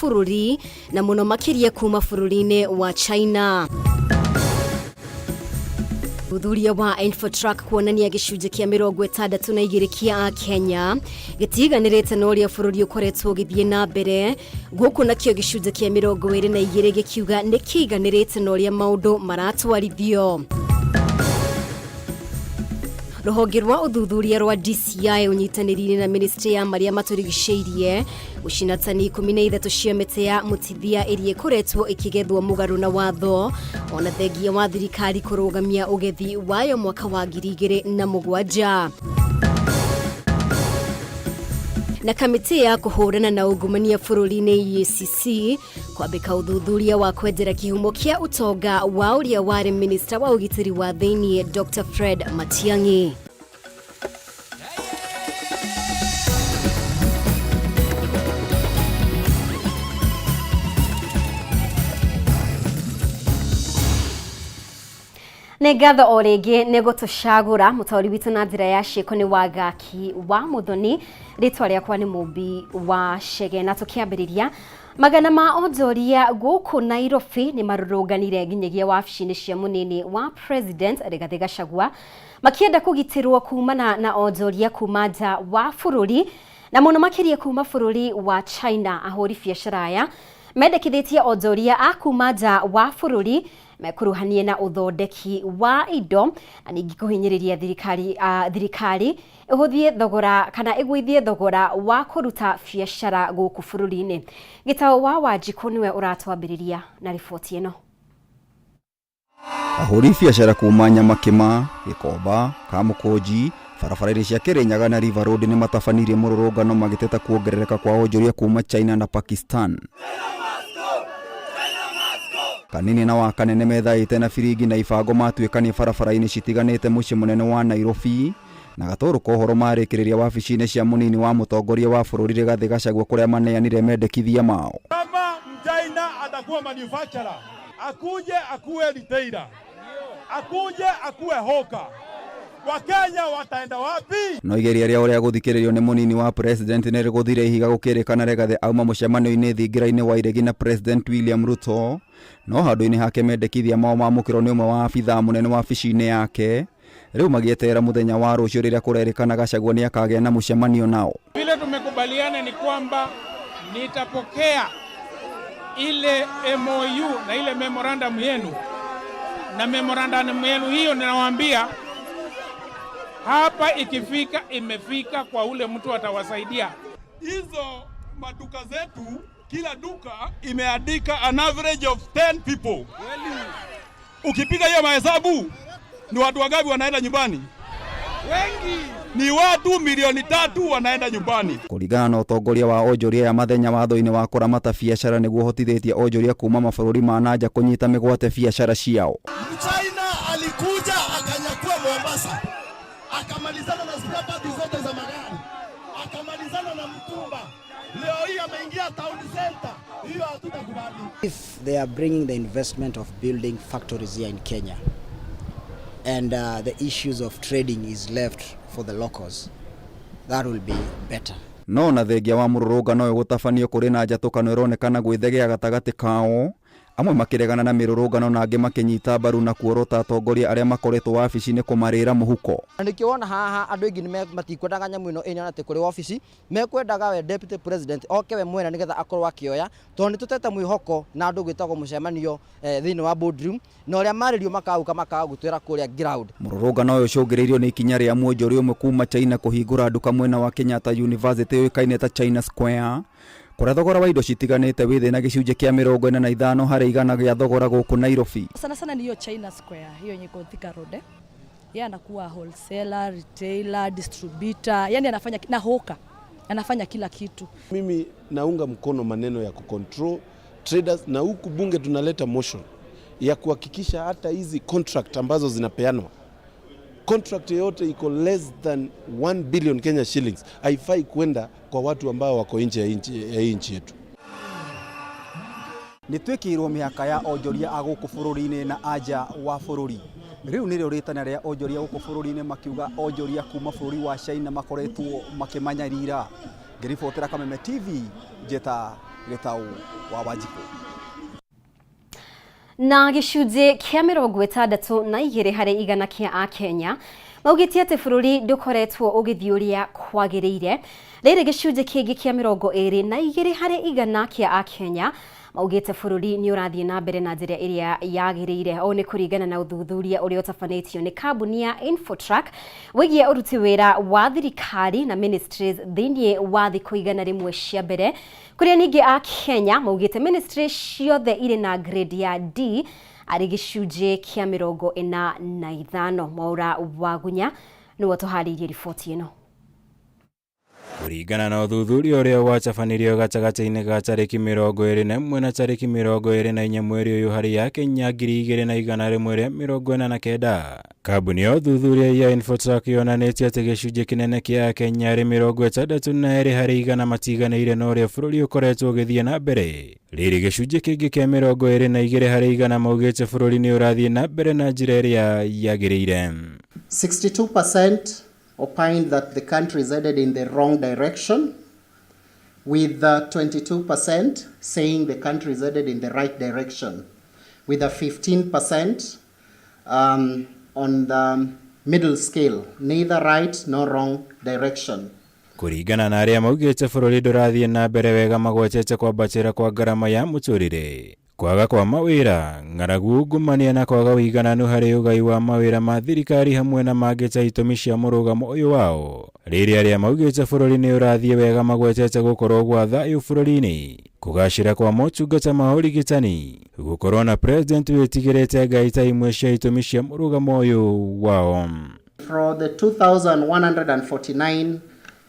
gĩbũrũri na mũno makĩria kuma bũrũri-inĩ wa China. Uthuria wa Infotrack kuonania gĩcunjĩ kĩa 62 kĩa Kenya gĩtiganĩrĩte na ũrĩa bũrũri ũkoretwo gĩthiĩ na mbere, gũkũ nakĩo gĩcunjĩ kĩa 22 gĩkiuga nĩ kĩiganĩrĩte na ũrĩa maũndũ maratwarithio. Rũhonge rwa uthuthuria rwa DCI unyitanĩri na ministry ya marĩa matũrigicĩirie gũcina tani 13 cia mĩtĩ ya mũtithia ĩrĩa ĩkoretwo ĩkĩgethwo mũgarũ na watho ona thengia wa thirikari kũrũgamia ũgethi wayo mwaka wa 2007. Na kamĩtĩ ya kũhũrana na ungumania bũrũri-inĩ EACC kwambĩka uthuthuria wa kwendera kĩhumo kĩa ũtonga wa ũrĩa warĩ minister wa ũgitĩri wa thĩinĩ Dr. Fred Matiang'i. Negatho o rĩngĩ nĩ gũtũcagũra mũtaũri witũ na njĩra ya ciĩko nĩ Wagaki wa Mũthoni, rĩtwa rĩakwa nĩ Mũmbi wa Chege, na tũkĩambĩrĩria magana ma onjoria gũkũ Nairobi nĩ marũrũnganire nginyagia wabici-inĩ cia mũnini wa President Rigathi Gachagua makĩenda kũgitĩrwo kumana na onjoria kuma nja wa bũrũri na mũno makĩria kuma bũrũri wa China. Ahũri biacara aya mendekithĩtie onjoria a kuma nja wa bũrũri mekuruhanie na uthondeki wa indo na ningĩ kũhinyĩrĩria thirikari ĩhũthie thogora kana ĩgũithie thogora wa kũruta biacara gũkũ bũrũri-inĩ. Gĩtaũ wa Wanjikũ nĩwe ũratwambĩrĩria na riboti ĩno. Ahũri biacara kuma Nyamakĩma, Gĩkomba, Kamũkũnji, barabara cia Kĩrĩnyaga na River Road nĩ matabanirie mũrũrũngano magĩteta kuongerereka kwa onjoria kuma China na Pakistan. Kanini na Wakanene methaĩte na biringi na ibango matuĩkanie barabara-inĩ citiganĩte mũciĩ mũnene wa Nairobi, na Gatũrũ Kohoro marĩkĩrĩria wabici-inĩ cia mũnini wa mũtongoria wa bũrũri Rigathi Gachagua kũrĩa maneanire mendekithia mao. Kama Mchina atakuwa manufacturer, akuje akuwe retailer, akuje akuwe hawker, Wakenya wataenda wapi? No igeria rĩa ũrĩa gũthikĩrĩrio nĩ mũnini wa president nĩ rĩgũthire ihiga gũkĩrĩkana Rigathi auma mũcemanio-inĩ thingira-inĩ wa iregi na President William Ruto, no handũ-inĩ hake mendekithia mao mamũkĩrwo nĩ ũmwe wa abithaa mũnene wa wabici-inĩ yake. Rĩu magĩeterera mũthenya wa rũciũ rĩrĩa kũrerĩkana Gachagua nĩ akagĩa na mũcemanio nao. Vile tumekubaliana ni kwamba nitapokea ile MOU na ile memorandum yenu, na memorandum yenu hiyo ninawaambia hapa ikifika imefika kwa ule mtu atawasaidia. Hizo maduka zetu kila duka imeandika an average of 10 people. Ukipiga hiyo mahesabu ni watu wangapi wanaenda nyumbani? Wengi. Ni watu milioni 3 wanaenda nyumbani. Kũringana na ũtongoria wa onjoria ya mathenya watho-inĩ wa kũramata biacara nĩguo hotithĩtie onjoria kuma mabũrũri ma nanja kũnyita mĩgwate biacara ciao. China alikuja akanyakua Mombasa, akamalizana na spare zote za magari, akamalizana na mtumba. Leo hii ameingia town center. Hiyo hatutakubali. If they are bringing the investment of building factories here in Kenya and the issues of trading is left for the locals, that will be better. No na thengia wa mũrũrũngano ũyũ gũtabanio kũrĩ na njatũkano ĩronekana gwĩthegea gatagatĩ kao, amwe makĩregana na mĩrũrũngano na angĩ makĩnyita mbaru na kuorota atongoria arĩa makoretwo wabici-inĩ kũmarĩra mũhuko. Nĩkĩona haha andũ aingĩ nĩ matikwendaga nyamũ ĩno ĩnyona atĩ kũrĩ wabici, mekwendaga we deputy president oke we mwena nĩgetha akorwo akĩoya, tondũ nĩtũtete mwĩhoko na andũ gwĩtagwo mũcemanio thĩinĩ wa boardroom, na ũrĩa marĩrio makaga gũtwĩra kũrĩa ground. Mũrũrũngano ũyũ ũcũngĩrĩirio nĩ ikinya rĩa mwonjoria ũmwe kuma China kũhingũra nduka mwena wa Kenyatta University yũĩkaine ta China Square, kũrĩa thogora wa indo citiganĩte wĩ thĩ na gĩcunjĩ kĩa 45 harĩ igana gĩa thogora gũkũ Nairobi. Sana ni hiyo China Square, hiyo yenye iko Thika Road. Yeye anakuwa wholesaler, retailer, distributor, yani anafanya na hawker, anafanya kila kitu. Mimi naunga mkono maneno ya kucontrol traders, na huku bunge tunaleta motion ya kuhakikisha hata hizi contract ambazo zinapeanwa, contract yote iko less than 1 billion Kenya shillings haifai kwenda kwa watu ambao wako nje ya nchi yetu. Nĩtwĩkĩirwo mĩhaka ya onjoria a gũkũ bũrũri-inĩ na anja wa bũrũri. Rĩu nĩrĩo rĩtana rĩa onjoria gũkũ bũrũri-inĩ makiuga onjoria kuma bũrũri wa China makoretwo makĩmanyarira. Ngĩribotera Kameme TV, njeta gitau wa Wanjiku. Na gĩcunjĩ kĩa 62 harĩ igana kĩa Akenya maugĩte atĩ bũrũri ndũkoretwo ũgĩthiĩ ũrĩa kwagĩrĩire. Rĩrĩ gĩcunjĩ kĩngĩ kĩa 22 harĩ igana kĩa Akenya maugĩte bũrũri nĩ ũrathiĩ na mbere na njĩra ĩrĩa yagĩrĩire. O nĩ kũringana na ũthuthuria ũrĩa ũtabanĩtio nĩ kambuni ya Infotrack wĩgiĩ ũruti wĩra wa thirikari na ministries thĩinĩ wa thikũ igana rĩmwe cia mbere, kũrĩa ningĩ Akenya maugĩte ministry ciothe irĩ na grade ya D arĩ gĩcunjĩ kĩa 45. Mwaura Wagunya nĩwe tũharĩirie riboti ĩno. Kũringana na ũthuthuria ũrĩa wacabanirio gatagatĩ-inĩ ga tarĩki 21 na tarĩki 24 mweri ũyũ harĩ Akenya 2,149, kambuni ya ũthuthuria ya Infotrack yonanĩtie atĩ gĩcunjĩ kĩnene kĩa Akenya arĩ 62 harĩ igana matiganĩire na ũrĩa bũrũri ũkoretwo ũgĩthiĩ na mbere. Rĩrĩ gĩcunjĩ kĩngĩ kĩa 22 harĩ igana maugĩte bũrũri nĩ ũrathiĩ na mbere na njĩra ĩrĩa yagĩrĩire. 62% opined that the country is headed in the wrong direction, with 22% saying the country is headed in the right direction, with a 15% on the middle scale, neither right nor wrong direction. Kũringana na arĩa maugĩte bũrũri ndũrathiĩ na mbere wega magwetete kwambatĩra kwa ngarama ya mũtũrĩre, kwaga kwa mawĩra, ng'aragu, ngumania na kwaga ũigananu harĩ ũgai wa mawĩra ma thirikari hamwe na mangĩ ta itũmi cia mũrũgamo ũyũ wao. Rĩrĩa arĩa maugĩte bũrũri nĩ ũrathiĩ wega magwetete gũkorwo gwa thayũ bũrũri-inĩ, kũgacĩra kwa motungata ma ũrigitani, gũkorwo na president wĩtigĩrĩte Ngai ta imwe cia itũmi cia mũrũgamo ũyũ wao. For the 2,149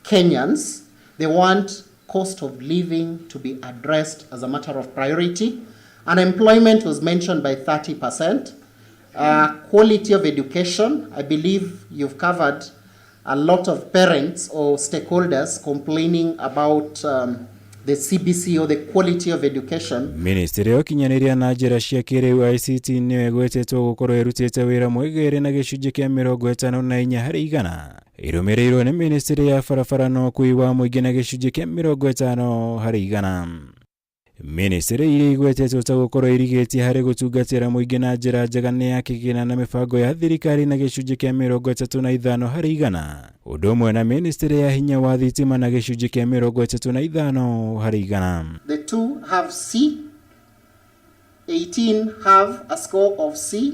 Kenyans, they want cost of living to be addressed as a matter of priority. Unemployment was mentioned by 30%. Quality of education, I believe you've covered a lot of parents or stakeholders complaining about the CBC or the quality of education. Ministry ya ũkinyanĩria na njĩra cia kĩrĩu ICT nĩyo ĩgwetetwo gũkorwo ĩrutĩte wĩra mwĩgĩrĩre na gĩcunjĩ kĩa 54 harĩ igana. Ĩrũmĩrĩirwo nĩ ministry ya barabara na ũkui wa mũingĩ na gĩcunjĩ kĩa 50 harĩ igana. Ministry iria igwetetwo ta gũkorwo irigĩtie harĩ gũtungatĩra mũingĩ na njĩra njega nĩ ya kĩgĩna na mĩbango ya thirikari na gĩcunjĩ kĩa 35 harĩ igana. Ũndũ ũmwe na ministry ya hinya wa thitima na gĩcunjĩ kĩa 35 harĩ igana. The two have C, 18 have a score of C,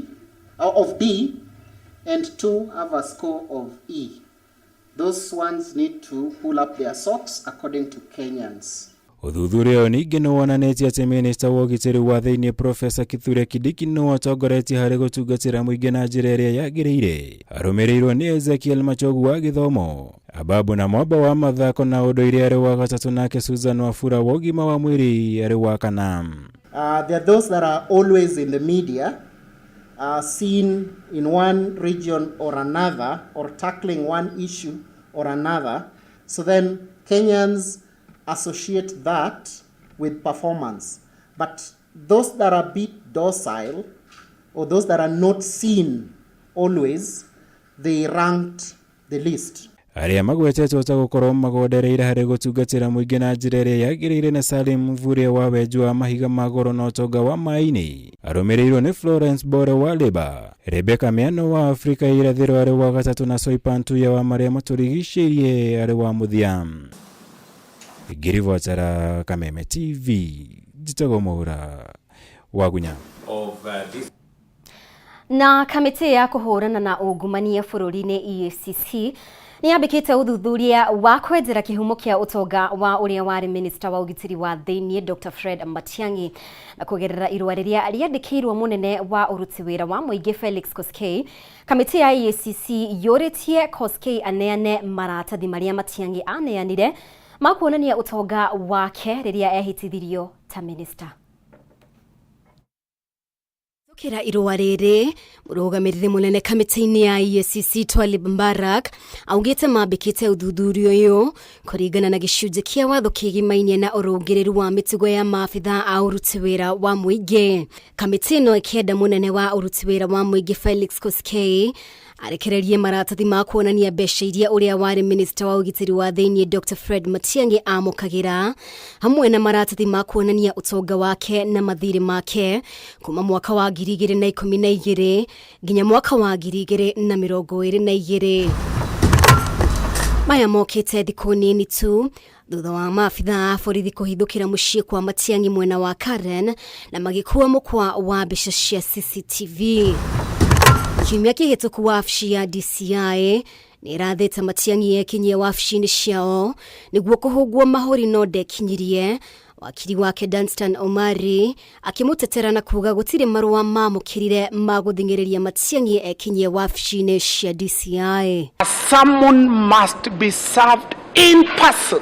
of D, and 2 have a score of E. Those ones need to pull up their socks according to Kenyans. Ũthuthuria ũyũ ningĩ nĩ wonanĩtie atĩ minista wa ũgitĩri wa thĩinĩ Profesa Kithure Kindiki nĩ watongoretie harĩ gũtungatĩra mũingĩ na njĩra ĩrĩa yagĩrĩire. Arũmĩrĩirwo nĩ Ezekiel Machogu wa gĩthomo, Ababu na Mwamba wa mathako na ũndũire arĩ wa gatatũ, nake Susan Wafula wa ũgima wa mwĩrĩ arĩ wa kana. There are those that are always in the media, seen in one region or another, or tackling one issue or another. So then Kenyans associate that with performance. But those that are a bit docile, or those that are not seen always, they ranked the least. Arĩa magwetetwo ta gũkorwo magondereire harĩ gũtungatĩra mũingĩ na njĩra ĩrĩa yagĩrĩire na Salim Mvurya wa Wenju wa mahiga ma goro na ũtonga wa maĩ-inĩ. Arũmĩrĩirwo nĩ Florence Bore wa Labour, Rebecca Miano wa Afrika ya Irathĩro arĩ wa gatatũ, na Soipan Tuya wa marĩa matũrigicĩirie arĩ wa mũthia. Ngirivotera Kameme TV, Jitogo Mohoro, Wagunya. Na kamĩtĩ ya kũhũrana na ungumania bũrũri-inĩ EACC nĩ yambĩkĩte ũthuthuria wa kwenjera kĩhumo kĩa ũtonga wa ũrĩa warĩ minista wa ũgitĩri wa thĩinĩ Dr. Fred Matiang'i, na kũgerera irũa rĩrĩa rĩandĩkĩirwo mũnene wa ũruti wĩra wa mũingĩ Felix Koskei. Kamĩtĩ ya EACC yũrĩtie Koskei aneane maratathi marĩa Matiang'i aneanire ma kuonania ũtonga wake rĩrĩa ehitithirio ta minista. Kira irũa rĩrĩ, mũrũgamĩrĩri mũnene kamĩtĩ-inĩ ya EACC Twalib Mbarak augĩte mambĩkĩte ũthuthuria ũyũ kũringana na gĩcunjĩ kĩa watho kĩgimainie na ũrũngĩrĩru wa mĩtugo ya maabitha a ũruti wĩra wa mũingĩ. Kamĩtĩ ĩno ĩkĩenda mũnene wa ũruti wĩra wa mũingĩ Felix Koskei arekererie maratathi ma kuonania mbeca iria uria wari minister wa ugitiri wa thiini Dr. Fred Matiang'i amukagira hamwe na maratathi ma kuonania utonga wake na mathiri make kuma mwaka wa 2012 nginya mwaka wa 2022. Maya mokite thikũ nini tu thutha wa maabitha a borithi kuhithukira muciĩ kwa Matiang'i mwena wa Karen na magikuua mukwa wa mbica cia CCTV. Kiumia kĩhĩtũku wabici ya DCI nĩ ĩrathĩte Matiang'i ekinyie wabici-inĩ ciao nĩguo kũhũngwo mahũri no ndekinyirie. Wakiri wake Danstan Omari akimutetera na kuga gũtirĩ marũa mamũkĩrire ma gũthing'ĩrĩria Matiang'i ekinyie wabici-inĩ cia DCI. Someone must be served in person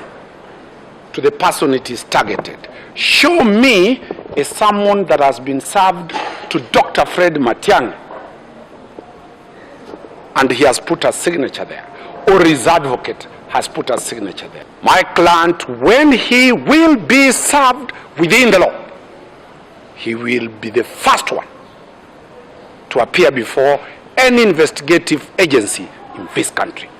to the person it is targeted. Show me a someone that has been served to Dr. Fred Matiang'i and he has put a signature there, or his advocate has put a signature there. My client, when he will be served within the law, he will be the first one to appear before any investigative agency in this country.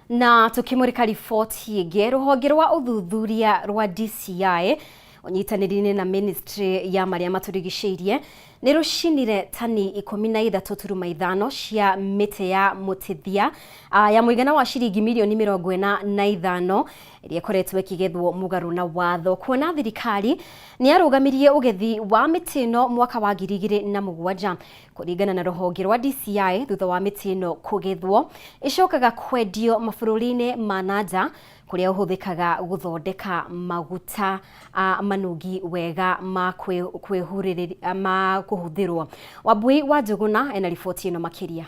Na tukimurika riboti ĩngĩ, rũhonge rwa ũthuthuria rwa DCI unyitanĩri-inĩ na ministry ya maria maturigicĩirie nĩ rũcinire tani 13.5 cia mĩtĩ ya mũtithia ya mũigana wa ciringi milioni 45 iria ikoretwo ikigethwo mũgarũ na watho, kuona thirikari nĩ yarũgamirie ũgethi wa mĩtĩ ĩno mwaka wa 2007. Kũringana na rũhonge rwa DCI, thutha wa mĩtĩ ĩno kũgethwo icokaga kwendio mabũrũri-inĩ ma nanja kuria ũhũthĩkaga gũthondeka maguta manungi wega ma kwĩhurĩrĩria ma kuhũthĩrwo. Wambui wa Njũgũna ena riboti ĩno makĩria.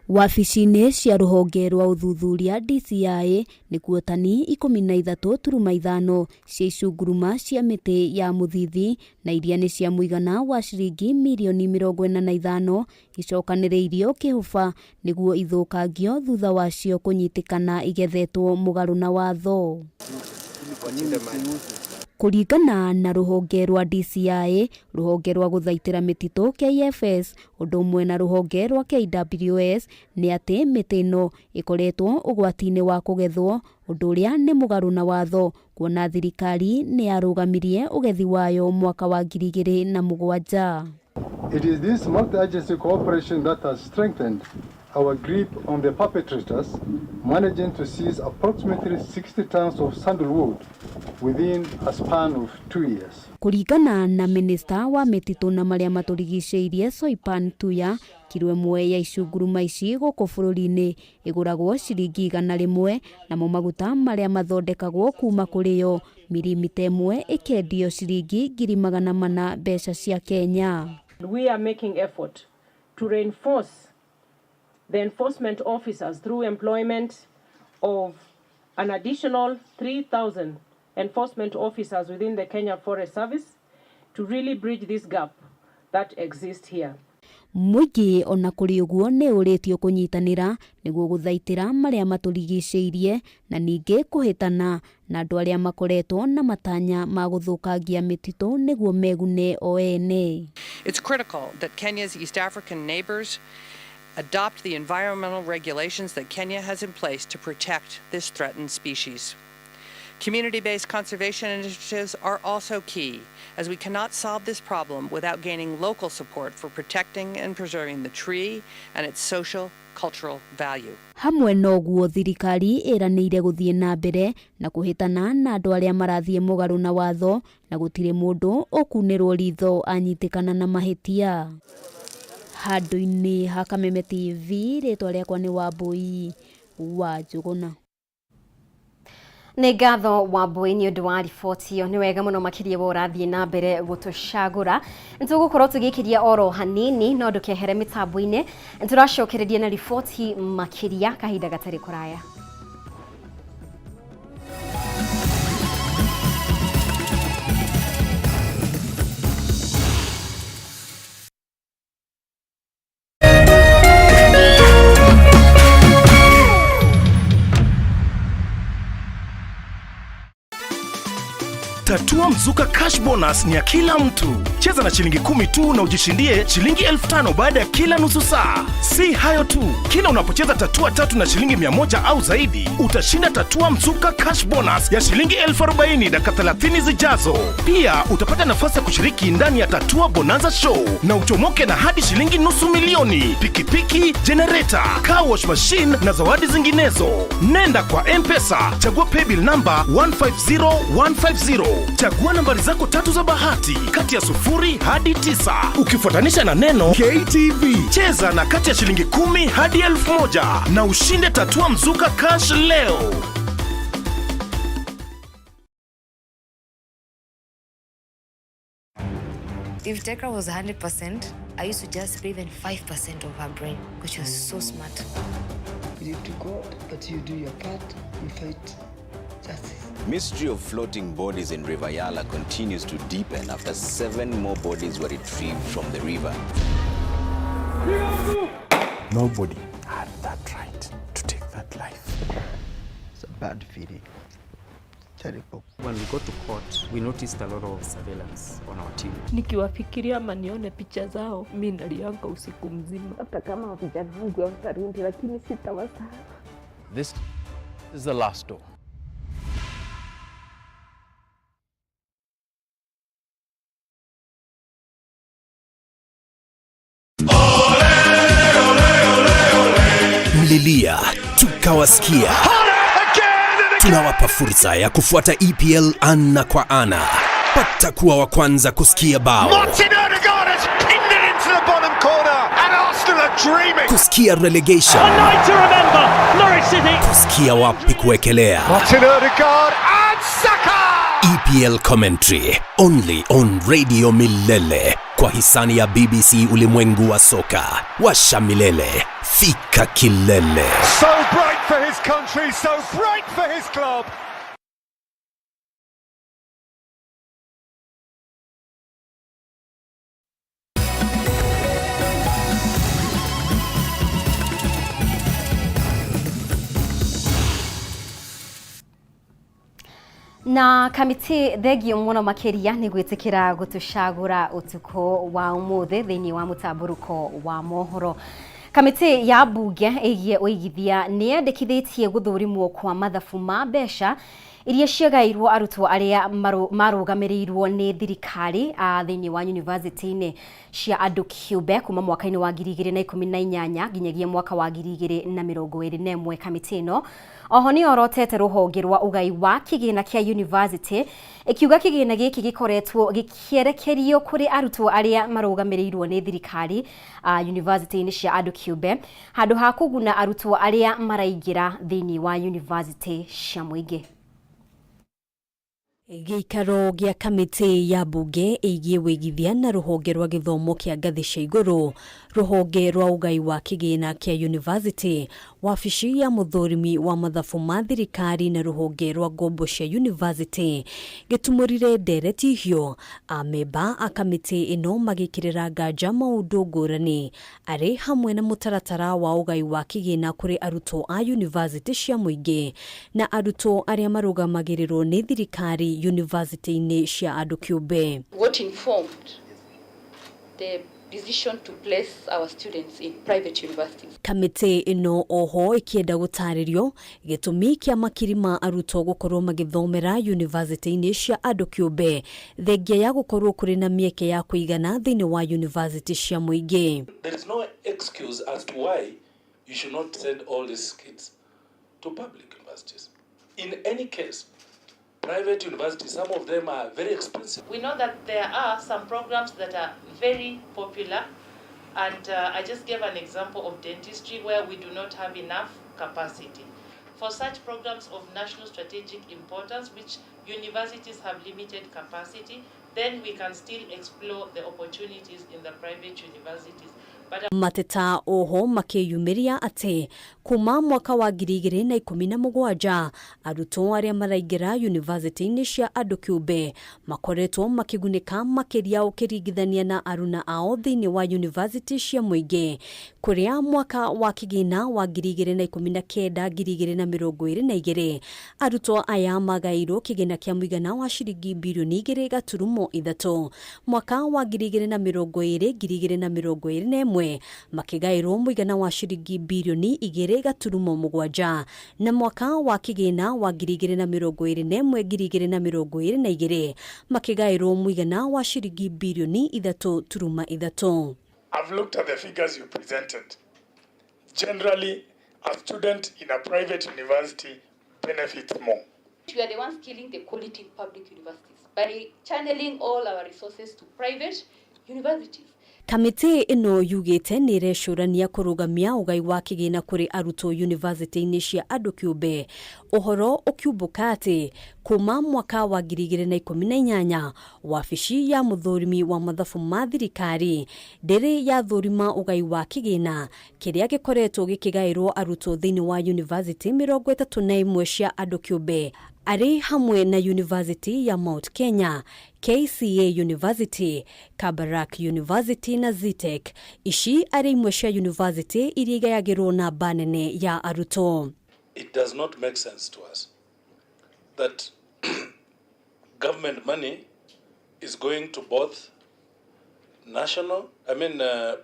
Wabici-inĩ cia rũhonge rwa ũthuthuria DCI nĩ kuo tani 13.5 cia icunguruma cia mĩtĩ ya mũthithi na iria nĩ cia mũigana wa ciringi milioni 45 icokanĩrĩirio kĩhũba nĩguo ithũkangio thutha wacio kũnyitĩkana igethetwo mũgarũ na watho. Kũringana na rũhonge rwa DCI, rũhonge rwa gũthaitĩra mĩtitũ KFS, ũndũ ũmwe na rũhonge rwa KWS, nĩ atĩ mĩtĩ ĩno ĩkoretwo ũgwati-inĩ wa kũgethwo, ũndũ ũrĩa nĩ mũgarũ na watho, kuona thirikari nĩ yarũgamirie ũgethi wayo mwaka wa 2007. It is this multi-agency cooperation that has strengthened our grip on the perpetrators, managing to seize approximately 60 tons of sandalwood within a span of 2 years. Kũringana na minista wa mĩtitũ na marĩa matũrigicĩirie Soipan Tuya, kilo ĩmwe ya icunguruma ici gũkũ bũrũri-inĩ ĩgũragwo ciringi 100, namo maguta marĩa mathondekagwo kuma kũrĩ yo milimita ĩmwe ĩkendio ciringi 400 mbeca cia Kenya. We are making effort to reinforce the enforcement officers through employment of an additional 3,000 enforcement officers within the Kenya Forest Service to really bridge this gap that exists here. Mũingĩ ona kũrĩ ũguo nĩ ũrĩtio kũnyitanĩra nĩguo gũthaitĩra marĩa matũrigicĩirie na ningĩ kũhĩtana na andũ arĩa makoretwo na matanya ma gũthũkangia mĩtitũ nĩguo megune o ene. It's critical that Kenya's East African neighbors adopt the environmental regulations that Kenya has in place to protect this threatened species. Community-based conservation initiatives are also key, as we cannot solve this problem without gaining local support for protecting and preserving the tree and its social, cultural value. Hamwe noguo thirikari ĩranĩire gũthiĩ na mbere na kũhĩtana na andũ arĩa marathiĩ mũgarũ na watho na gũtirĩ mũndũ ũkunĩrwo ritho anyitĩkana na mahĩtia. Handũ-inĩ ha Kameme TV, rĩtwa rĩakwa nĩ Wambui wa Njũgũna. Nĩ ngatho Wambui nĩ ũndũ wa riboti ĩyo. Nĩ wega mũno makĩria wo ũrathiĩ na mbere gũtũcagũra. Nĩtũgũkorwo tũgĩkĩria oro hanini no ndũkehere mĩtambo-inĩ. Nĩtũracokereria na riboti makĩria kahinda gatarĩ kũraya. Tatua Mzuka cash bonus ni ya kila mtu. Cheza na shilingi 10 tu na ujishindie shilingi 5,000 baada ya kila nusu saa. Si hayo tu, kila unapocheza Tatua 3 na shilingi 100 au zaidi, utashinda Tatua Mzuka cash bonus ya shilingi 40,000 dakika 30 zijazo. Pia utapata nafasi ya kushiriki ndani ya Tatua Bonanza Show na uchomoke na hadi shilingi nusu milioni, pikipiki, generator, car wash machine na zawadi zinginezo. Nenda kwa M-Pesa, chagua paybill number 150150. Chagua nambari zako 3 za bahati kati ya 0 hadi 9 ukifuatanisha na neno KTV. Cheza na kati ya shilingi 10 hadi 1,000 na ushinde Tatua Mzuka cash leo. If Tekra was 100%, I used to just pay even 5% of her brain, because she was so smart. You live to God, but you do your part, you fight justice. Mystery of floating bodies in River Yala continues to deepen after 7 more bodies were retrieved from the river. Nobody had that right to take that life. It's a bad feeling. Terrible. When we got to court, we noticed a lot of surveillance on our team. Nikiwafikiria ama nione picha zao, mimi nalianga usiku mzima. Hata kama vijana wangu watarudi, lakini sitawasahau. This is the last door. Mlilia, tukawasikia. Tunawapa fursa ya kufuata EPL ana kwa ana. Pata kuwa wa kwanza kusikia bao. Kusikia relegation. Kusikia wapi kuekelea. EPL commentary only on Radio Milele kwa hisani ya BBC Ulimwengu wa Soka. Washa milele, fika kilele. So bright for his country, so bright for his club. Na kamiti thegio muno makiria ni gwitikira gutushagura utuko wa umuthi thiini wa mutamburuko wa Mohoro. Kamiti ya bunge igie uigithia ni yandikithitie guthurimwo kwa mathabu ma mbeca iria ciagairwo arutwo aria marugamirirwo ni thirikari thiini wa university-ini cia andu kiumbe kuma mwaka-ini wa 2018 nginyagia mwaka wa 2021. Kamiti ino oho ni orotete ruhonge rwa ugai wa kigina kia university ikiuga kigina giki gikoretwo gikierekerio kuri arutwo aria marugamirirwo ni thirikari university-ini cia andu kiumbe handu ha kuguna arutwo aria maraingira thiini wa university cia muingi. Gĩikaro gĩa kamĩtĩ ya mbunge ĩgiĩ wĩigithia na rũhonge rwa gĩthomo kĩa ngathĩ cia igũrũ, rũhonge rwa ũgai wa kĩgĩna kĩa university, wabici ya mũthũrimi wa mathabu ma thirikari na rũhonge rwa ngombo cia university gĩtumũrire ndereti ihio amemba a kamĩtĩ ĩno magĩkĩrĩra nganja maũndũ ngũrani arĩ hamwe na mũtaratara wa ũgai wa kĩgĩna kũrĩ arutwo a university cia mũingĩ na arutwo arĩa marũgamagĩrĩrwo nĩ thirikari university-ini cia andu kiumbe. What informed the decision to place our students in private universities? Kamĩtĩ ĩno oho ĩkĩenda gũtarĩrio gĩtũmi kĩa makiri ma arutwo gũkorwo magĩthomera university-ini cia andu kiumbe thengia ya gũkorwo kũrĩ na mĩeke ya kũigana thĩinĩ wa university cia mũingĩ. There is no excuse as to why you should not send all these kids to public universities. In any case, private universities, some of them are very expensive. We know that there are some programs that are very popular, and I just gave an example of dentistry where we do not have enough capacity. For such programs of national strategic importance, which universities have limited capacity, then we can still explore the opportunities in the private universities. Mateta oho makiyumiria ati kuma mwaka wa 2017 arutwo aria maraingira university-ini cia andu kiumbe makoretwo makigunika makiria ukiringithania na aruna ao thiini wa university cia muingi kuria mwaka wa kigina wa 2019-2022 arutwo aya magairwo kigina kia muigana wa ciringi bilioni 2.3 mwaka wa 2020-2021 makigairwo muigana wa ciringi bilioni 2.7 na mwaka wa kigina wa 2021-2022 makigairwo muigana wa ciringi bilioni 3.3. I've looked at the figures you presented. Generally, a student in a private university benefits more. We are the ones killing the quality in public universities by channeling all our resources to private universities. Kamite ino yugite nirecurania kurugamia ugai wa kigina kuri aruto university-ini cia andu kiumbe uhoro ukiumbuka ati kuma mwaka wa 2018 wabici ya muthurimi wa mathabu ma thirikari ndiri ya thurima ugai wa kigina kiria gikoretwo gikigairwo aruto thiini wa university 31 cia andu kiumbe ari hamwe na University ya Mount Kenya, KCA University, Kabarak University na Zitek. Ishi ari imwe cia university iria igayagirwo na banene ya aruto. It does not make sense to us that government money is going to both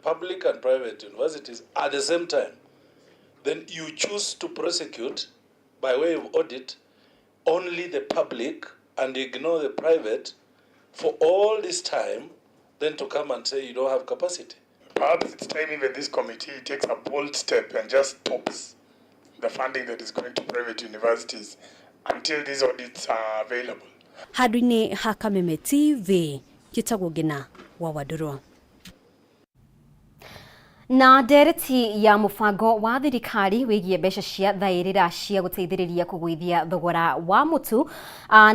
public and private universities at the same time. Then you choose to prosecute by way of audit only the public and ignore the private for all this time, then to come and say you don't have capacity. Perhaps it's time even this committee takes a bold step and just stops the funding that is going to private universities until these audits are available. Hadwine ha Kameme TV, Kitagwo Gina wa Wadurwa. Na ndereti ya mubango wa thirikari wigie mbeca cia thairira cia guteithiriria kugwithia thogora wa mutu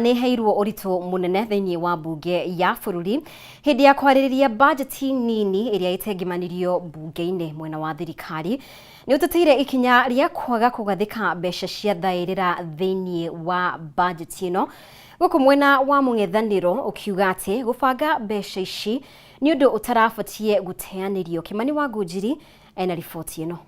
ni heirwo uritu munene thiini wa bunge ya bururi hindi ya kwaririria bajeti nini iria itengimanirio bunge-ini mwena wa thirikari ni uteteire ikinya ria kwaga kugathika mbeca cia thairira thiini wa bajeti ino guku mwena wa mungethaniro ukiuga ati gubanga mbeca ici ni undu utarabatie guteanirio. Kimani wa Ngujiri ena ripoti ino.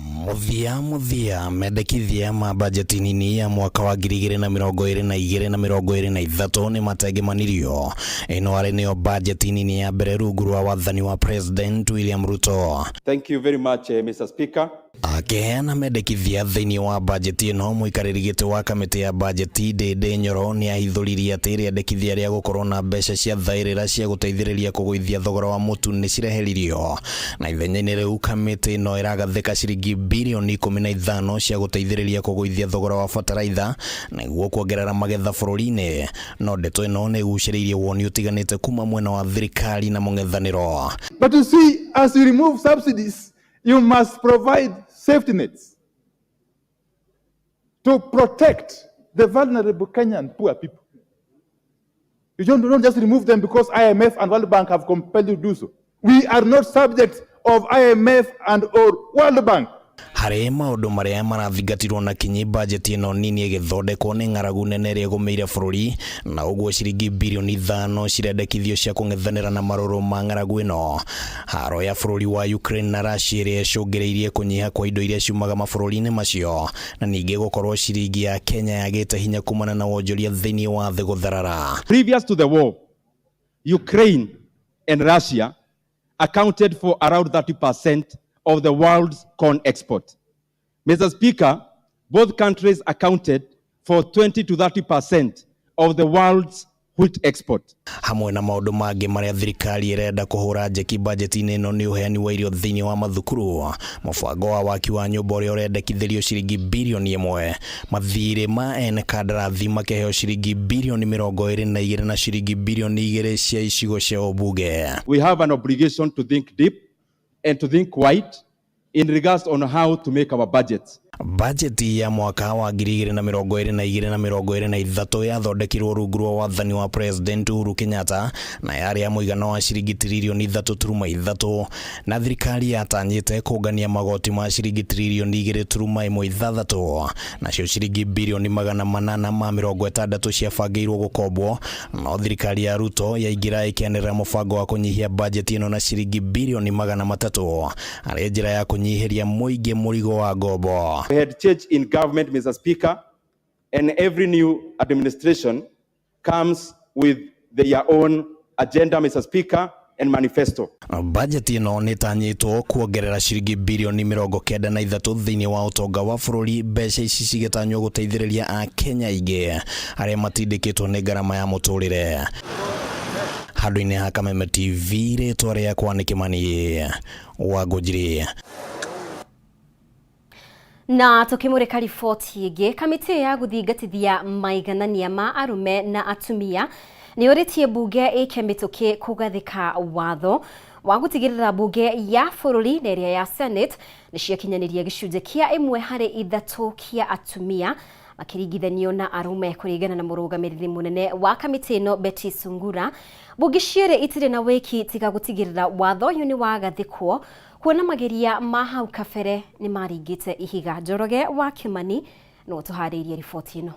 Muthia mendekithia ma bajeti nini ya mwaka wa 2022-2023 ni matengemanirio. Ino ari niyo bajeti nini ya mbere rungu rwa wathani wa President William Ruto. Thank you very much, Mr. Speaker. Akeana mendekithia thiini wa bajeti ino muikariri giti wa kamiti ya bajeti Ndindi Nyoro ni ahithuririe ati riendekithia ria gukorwo na mbeca cia thairira cia guteithiriria kugwithia thogora wa mutu ni cireheririo na ithenya-ini riu kamiti ino iragathika ciringi bilioni 15 cia guteithiriria kugwithia thogora wa fertilizer niguo kuongerera magetha bururi-ini no ndeto ino ni guciriirie woni utiganite kuma mwena wa thirikari na mungethaniro. But you see, as you remove subsidies, you must provide safety nets to protect the vulnerable Kenyan poor people. You don't just remove them because IMF and World Bank have compelled you to do so. We are not subjects of IMF and or World Bank. Hari maundu maria marathingatirwo na kinyi bajeti ino nini igithondekwo ni ng'aragu nene ria gumeire bururi na uguo ciringi bilioni 5 cirendekithio cia kung'ethanira na maruru ma ng'aragu ino. Haro ya bururi wa Ukraine na Russia iria icũngĩrĩirie kunyiha kwa indo iria ciumaga mabũrũri-inĩ macio na ningĩ gukorwo ciringi ya Kenya yagĩte hinya kumana na wonjoria thĩinĩ wa thĩ gũtharara. Previous to the war, Ukraine and Russia accounted for around 30% of the world's corn export. Mr. Speaker, both countries accounted for 20 to 30% of the world's wheat export. Hamwe na maundu mangi maria thirikari irenda kuhura njeki bajeti-ini ino ni uheani wa irio thiini wa mathukuru. Mubango wa waki wa nyumba uria urendekithirio ciringi bilioni 1. Mathirĩ ma ene kandarathi makeheo ciringi bilioni 22 na ciringi bilioni 2 cia icigo cia ubunge. We have an obligation to think deep and to think wide in regards on how to make our budgets. Bajeti ya mwaka wa 2022 yathondekirwo rungu rwa wathani wa President Uhuru Kenyatta na yari ya muigana wa ciringi tiririoni 3.3 na thirikari yatanyite kungania magoti ma ciringi tiririoni 2.6 na cio ciringi bilioni 860 ciabangĩirwo gũkombwo, no thirikari ya Ruto yaingira ikianĩrĩra mũbango wa kũnyihia bajeti ĩno na ciringi bilioni 300 arĩ njĩra ya kũnyihiria mũingĩ mũrigo wa ngombo. We had change in government, Mr. Speaker, and every new administration comes with their own agenda, Mr. Speaker, and manifesto. Bajeti ĩno nĩtanyĩtwo kuongerera ciringi bilioni 93 thĩinĩ wa ũtonga wa bũrũri, mbeca ici cigĩtanywo gũteithĩrĩria Akenya aingĩ arĩa matindĩkĩtwo nĩ ngarama ya mũtũrĩre. Handũ-inĩ ha Kameme TV, rĩtwa rĩakwa nĩ Kimani wa Ngũnjiri. Na tukimurika riboti ĩngĩ, kamĩtĩ ya gũthingatithia maiganania ma arume na atumia nĩ yũrĩtie bunge ĩkĩmĩtũkĩ kũgathĩka watho wa gũtigĩrĩra bunge ya bũrũri na ĩrĩa ya Senate nĩ ciakinyanĩria gĩcunjĩ kĩa 1/3 kĩa atumia makĩringithanio na arume kũringana na mũrũgamĩrĩri mũnene wa kamĩtĩ ĩno Betty Sungura. Bunge cierĩ itirĩ na wĩki tiga gũtigĩrĩra watho ũyũ nĩ wagathĩkwo, kuona mageria ma hau kabere nĩ maringĩte ihiga. Njoroge wa Kimani no tũharĩirie riboti ĩno.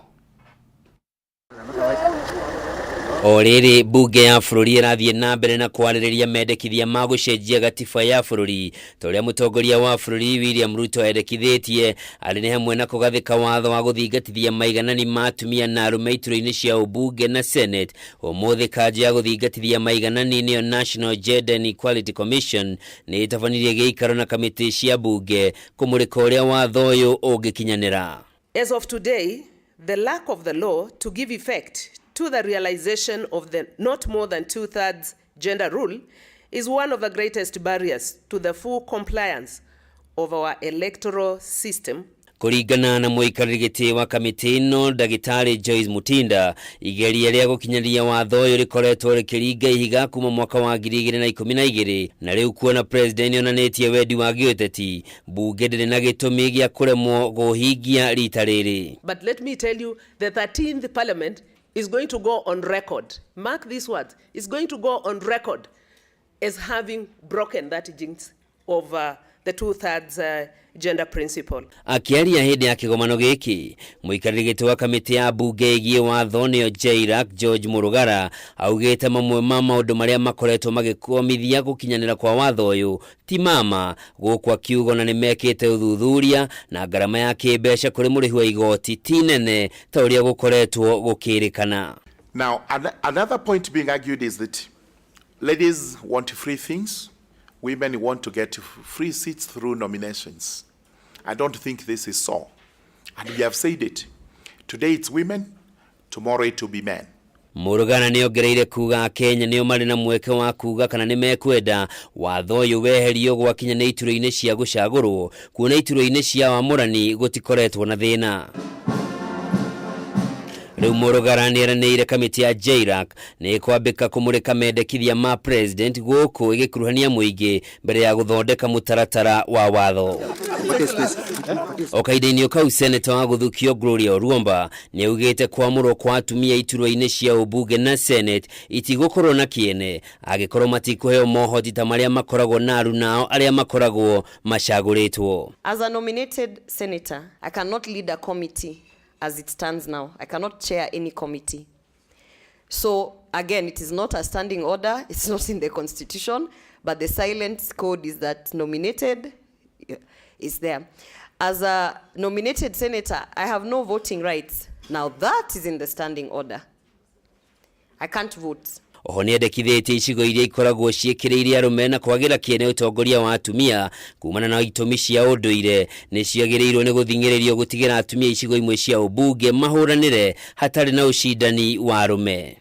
Orĩrĩ bunge ya bũrũri ĩrathiĩ na mbere na kwarĩrĩria mendekithia ma gũcenjia gatiba ya bũrũri, torĩa mũtongoria wa bũrũri William Ruto endekithĩtie arĩ nĩ hamwe na kũgathĩka watho wa gũthingatithia maiganani ma atumia na arume iturwa-inĩ cia ũmbunge na Senate. Ũmũthĩ kanjũ ya gũthingatithia maiganani nĩyo National Gender and Equality Commission nĩ ĩtabanirie gĩikaro na kamĩtĩ cia bunge kũmũrĩka ũrĩa watho ũyũ ũngĩkinyanĩra. As of today, the lack of the law to give effect to the realization of the not more than 2/3 gender rule is one of the greatest barriers to the full compliance of our electoral system. Kũringana na mũikarĩri gĩtĩ wa kamĩtĩ ĩno Ndagĩtarĩ Joyce Mutinda, igeria rĩa gũkinyanĩria watho ũyũ rĩkoretwo rĩkĩringa ihiga kuma mwaka wa 2012 na rĩu kuona president onanĩtie wendi wa gĩũteti, bunge ndĩrĩ na gĩtũmi gĩa kũremwo kũhingia rita rĩrĩ. But let me tell you, the 13th parliament is going to go on record, mark these words, is going to go on record as having broken that jinx of the 2/3 gender principle. Akiaria hĩndĩ ya kĩgomano gĩkĩ, mũikarĩri gĩtĩ wa kamĩtĩ ya bunge ĩgiĩ watho nĩyo Jairaq George Murugara augĩte mamwe ma maũndũ marĩa makoretwo magĩkũmithia gũkinyanĩra kwa watho ũyũ ti mama, gũkũ akiuga na nĩmekĩte ũthuthuria na ngarama ya kĩmbeca kũrĩ mũrĩhi wa igoti ti nene ta ũrĩa gũkoretwo gũkĩrĩkana. Now, another point being argued is that ladies want free things, women want to get free seats through nominations. I don't think this is so. And we have said it. Today it's women, tomorrow it will be men. Murugana nĩongereire kuga Kenya nĩo marĩ na mweke wa kuga kana nĩmekwenda watho ũyũ weherio gwakinya nĩ iturwa-inĩ cia gũcagũrwo, kuona iturwa-inĩ cia wamũrani gũtikoretwo na thĩna. Rĩu Murugara nĩeranĩire kamĩtĩ ya Jairaq nĩ kwambĩka kũmũrĩka mendekithia ma president gũkũ ĩgĩkuruhania mũingĩ mbere ya gũthondeka mũtaratara wa watho. Okaida-inĩ kau senator wa gũthukio Gloria Orwomba nĩaugĩte kwamũrwo kwa atumia iturwa-inĩ cia ũmbunge na Senate itigũkorwo na kĩene angĩkorwo matikũheo mohoti ta marĩa makoragwo na arunao arĩa makoragwo macagũrĩtwo. As a nominated senator, I cannot lead a committee as it stands now. I cannot chair any committee. So again, it is not a standing order, it's not in the constitution, but the silent code is that nominated is there. As a nominated senator, I have no voting rights. Now that is in the standing order. I can't vote. Oho nĩendekithĩtie icigo iria ikoragwo ciĩkĩrĩire arũme na kwagĩra kĩene ũtongoria wa atumia kumana na itũmi cia ũndũire nĩ ciagĩrĩirwo nĩ gũthing'ĩrĩrio gũtigĩra atumia icigo imwe cia ũmbunge mahũranĩre hatarĩ na ũcindani wa arũme.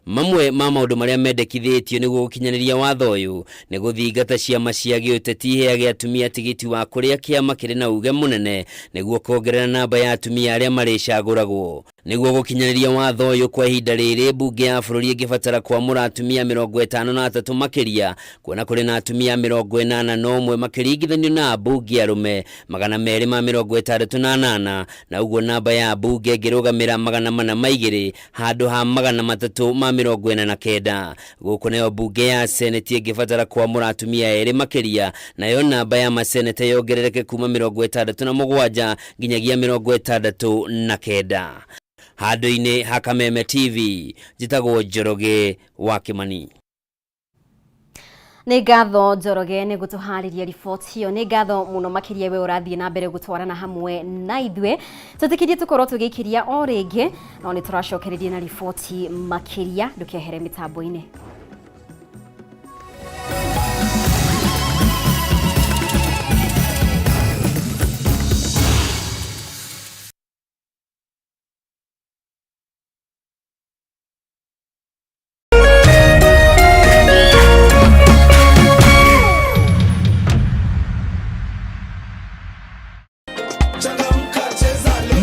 Mamwe ma maũndũ marĩa mendekithĩtio nĩguo gũkinyanĩria watho ũyũ nĩ gũthingata ciama cia gĩũteti iheage atumia tigiti wa kũrĩa kĩama kĩrĩ na uge mũnene nĩguo kuongerera namba ya atumia arĩa marĩcagũragwo. niguo gukinyaniria watho uyu kwa ihinda riri bunge ya bururi ingibatara kwamura atumia 53 makiria kuona kuri na atumia 81 makiringithanio na bunge arume 268 na uguo namba ya bunge ngirugamira 402 handu ha 349 guku nayo bunge ya seneti ingibatara kwamura atumia 2 makiria nayo namba ya maseneta yongerereke kuma 67 nginyagia 69 handu-ini ha Kameme TV jitagwo Njoroge wa Kimani. Nĩ ngatho Njoroge nĩ gutuhariria riboti iyo. Nĩ ngatho muno makiria we urathie na mbere gutwarana hamwe na ithwe tutikirie tukorwo tugikiria o ringi no ni turacokereria na riboti makiria ndukehere mitambo-ini.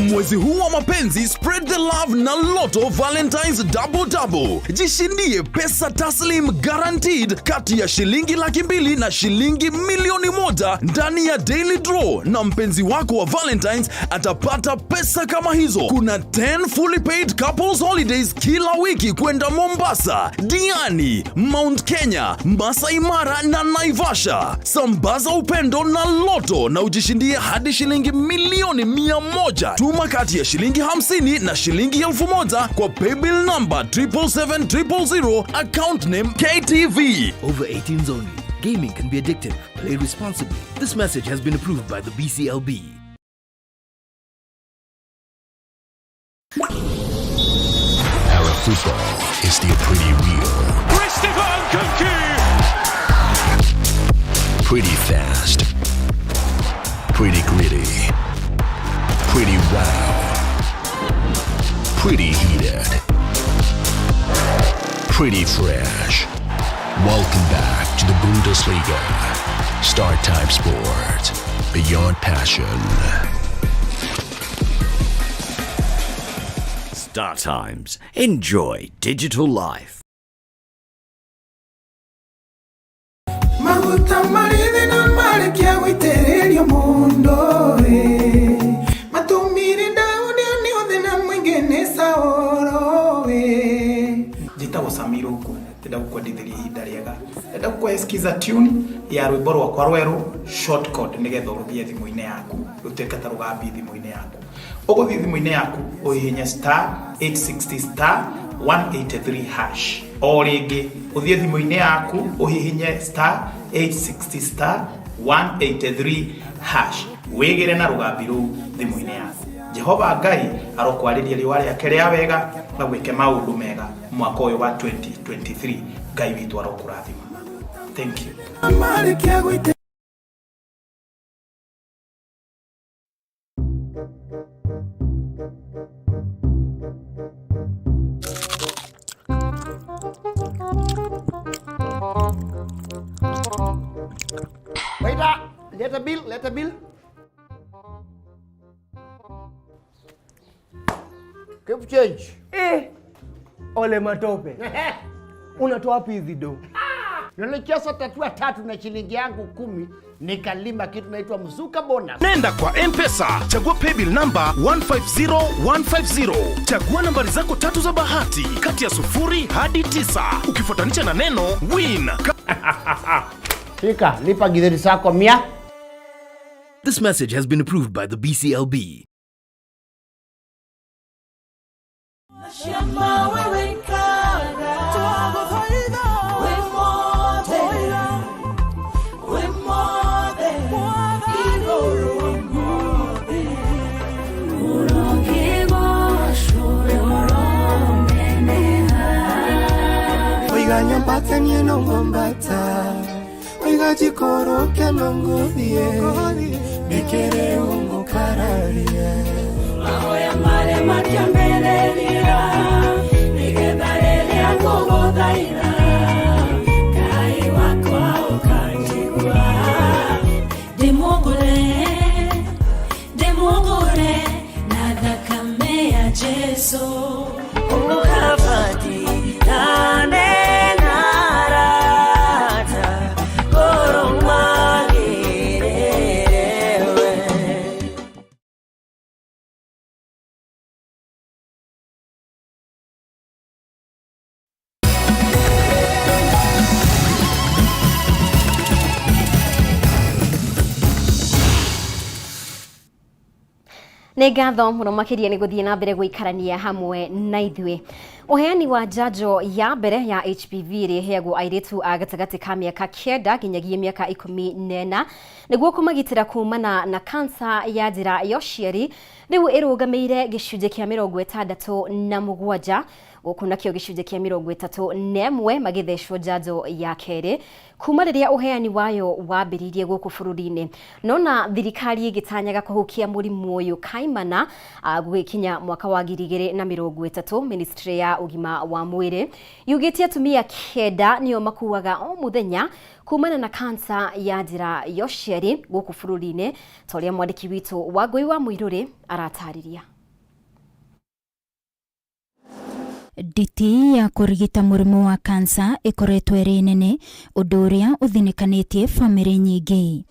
Mwezi huu wa mapenzi, spread the love na Lotto Valentine's Double Double. Jishindie pesa taslim guaranteed kati ya shilingi 200,000 na shilingi 1,000,000 ndani ya daily draw, na mpenzi wako wa Valentine's atapata pesa kama hizo. Kuna 10 fully paid couples holidays kila wiki kwenda Mombasa, Diani, Mount Kenya, Masai Mara na Naivasha. Sambaza upendo na Lotto na ujishindie hadi shilingi 1,100,000. Tuma kati ya shilingi 50 na shilingi 1,000 kwa paybill number 77700, account name KTV. Over 18s only. Gaming can be addictive. Play responsibly. This message has been approved by the BCLB. Arab football is still pretty real. Pretty fast. Pretty gritty. Pretty wow. Pretty heated. Pretty fresh. Welcome back to the Bundesliga. Start Time Sport. Beyond passion. Star Times. Enjoy digital life. Enda kuesikiza tune ya rwimbo rwakwa rweru shortcut nigetha uruthie thimu-ini yaku rutuike ta rugambi thimu-ini yaku. Uguthie thimu-ini yaku uhihinye *860*183#. O ringi uthie thimu-ini yaku uhihinye *860*183#. Wigire na rugambi ru thimu-ini yaku. Jehova Ngai arokwariria riwa riake ria wega na gwike maundu mega mwaka uyu wa 2023. Ngai witu arokurathima. Thank you. Waiter, let a bill. Keep change. Ole matope. Unatoa wapi hizi do? Nilicheza tatua 3 na shilingi yangu 10 nikalima kitu naitwa mzuka bonus. Nenda kwa M-Pesa, chagua paybill number 150150. Chagua nambari zako 3 za bahati kati ya 0 hadi 9. Ukifuatanisha na neno win. Fika, lipa githeri zako 100. This message has been approved by the BCLB. Oiga nyambata nieno ngombata, oiga jikoro keno ngodie, nikere ungo kararie. Mahoya mare makiambeleria, nigebarelia kogodhaira, kai wakwa ukanjigua. Demogore, na thakame ya Jesu ukafati nane narata koromagerewe. Nĩ ngatho mũno makĩria nĩ gũthiĩ na mbere gũikarania hamwe na ithuĩ. Ũheani wa njanjo ya mbere ya HPV ĩrĩa ĩheagwo airĩtu a gatagatĩ ka mĩaka 9 nginyagia mĩaka 14 nĩguo kũmagitĩra kumana na kansa ya njĩra ya ũciari rĩu ĩrũgamĩire gĩcunjĩ kĩa 67 gũkũ nakĩo gĩcunjĩ kĩa 31 magĩthecwo njanjo ya kerĩ kuma rĩrĩa ũheani wayo wambĩrĩirie gũkũ bũrũri-inĩ. Nona thirikari ĩgĩtanyaga kũhukia mũrimũ ũyũ kaimana gũgĩkinya mwaka wa 2030. Ministry ya ũgima wa mwĩrĩ yugĩtie atumia 9 nĩo makuaga o mũthenya kumana na kansa ya njĩra ya ũciari gũkũ bũrũri-inĩ, ta ũrĩa mwandĩki witũ Wangũi wa Mũirũrĩ aratarĩria. Nditi ya kũrigita mũrimũ wa kansa ĩkoretwo ĩrĩ nene, ũndũ ũrĩa ũthinĩkanĩtie bamĩrĩ nyingĩ.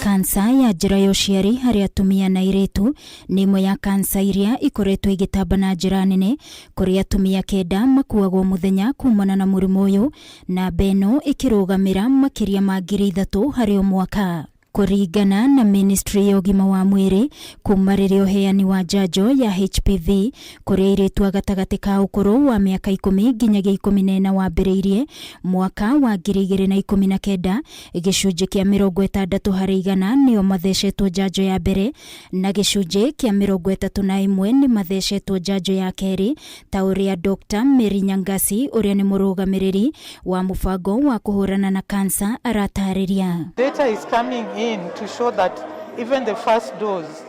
Kansa ya njĩra ya ũciari harĩ atumia na airĩtu nĩ imwe ya kansa iria ikoretwo igĩtamba na njĩra nene, kũrĩ atumia 9 makuagwo mũthenya kumana na mũrimũ ũyũ, na beno ĩkĩrũgamĩra makĩria ma 3,000 harĩ o mwaka. Kũringana na Ministry ya ũgima wa mwĩrĩ, kuma rĩrĩa ũheani wa njanjo ya HPV kũrĩ airĩtu a gatagatĩ ka ũkũrũ wa mĩaka 10 nginyagia 14 wambĩrĩirie mwaka wa 2019, gĩcunjĩ kĩa 60% harĩ igana nĩo mathecetwo njanjo ya mbere na gĩcunjĩ kĩa 31 nĩ mathecetwo njanjo ya kerĩ, ta ũrĩa Dr. Mary Nyangasi ũrĩa nĩ mũrũgamĩrĩri wa mũbango wa kũhũrana na kansa aratarĩria. Data is coming in to show that even the first dose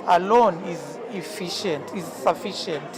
alone is sufficient.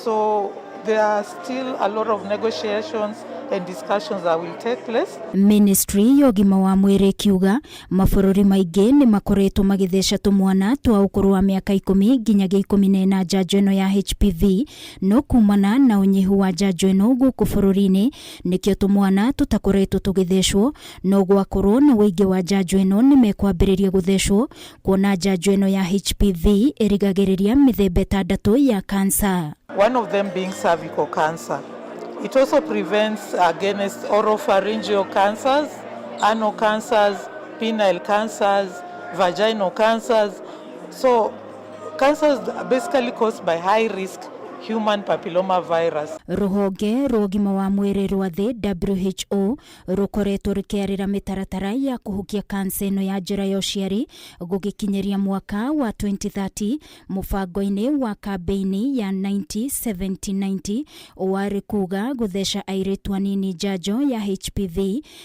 So there are still a lot of negotiations and discussions that will take place. Ministry ya ũgima wa mwĩrĩ kiuga mabũrũri maingĩ nĩ makoretwo magĩtheca tũmwana twa ũkũrũ wa mĩaka 10 nginyagia 14 njanjo ĩno ya HPV, no kumana na ũnyihu wa njanjo ĩno gũkũ bũrũri-inĩ nĩkĩo tũmwana tũtakoretwo tũgĩthecwo, no gwakorwo na ũingĩ wa njanjo ĩno nĩ mekwambĩrĩria gũthecwo, kuona njanjo ĩno ya HPV ĩrigagĩrĩria mĩthemba 6 ya kansa. One of them being cervical cancer. It also prevents against oropharyngeal cancers, anal cancers, penile cancers, vaginal cancers. So cancers basically caused by high risk human papilloma virus. Rũhonge rwa ũgima wa mwĩrĩ rwa thĩ WHO rũkoretwo rũkĩarĩra mĩtaratara ya kũhukia kansa ĩno ya njĩra ya ũciari gũgĩkinyeria mwaka wa 2030, mũbango-inĩ wa kambeini ya 90-70-90 warĩ kuga gũtheca airĩtu anini njanjo ya HPV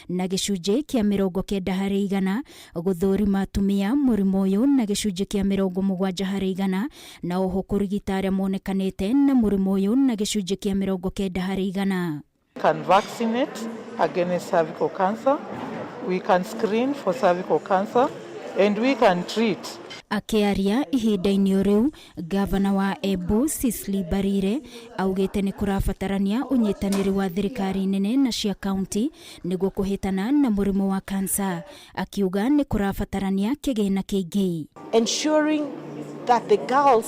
na gĩcunjĩ kĩa 90 harĩ igana, gũthũrima atumia mũrimũ ũyũ na gĩcunjĩ kĩa 70 harĩ igana, na oho kũrigita arĩa monekanĩte na mũrimũ ũyũ na gĩcunjĩ kĩa 90 harĩ igana. Can vaccinate against cervical cancer, we can screen for cervical cancer, and we can treat. Akĩaria ihinda-inĩ rĩu, gavana wa Embu Cecily Mbarire augĩte nĩ kũrabatarania ũnyitanĩri wa thirikari nene na cia kaunti nĩguo kũhĩtana na mũrimũ wa kansa, akiuga nĩ kũrabatarania kĩgĩna kĩingĩ. Ensuring that the girls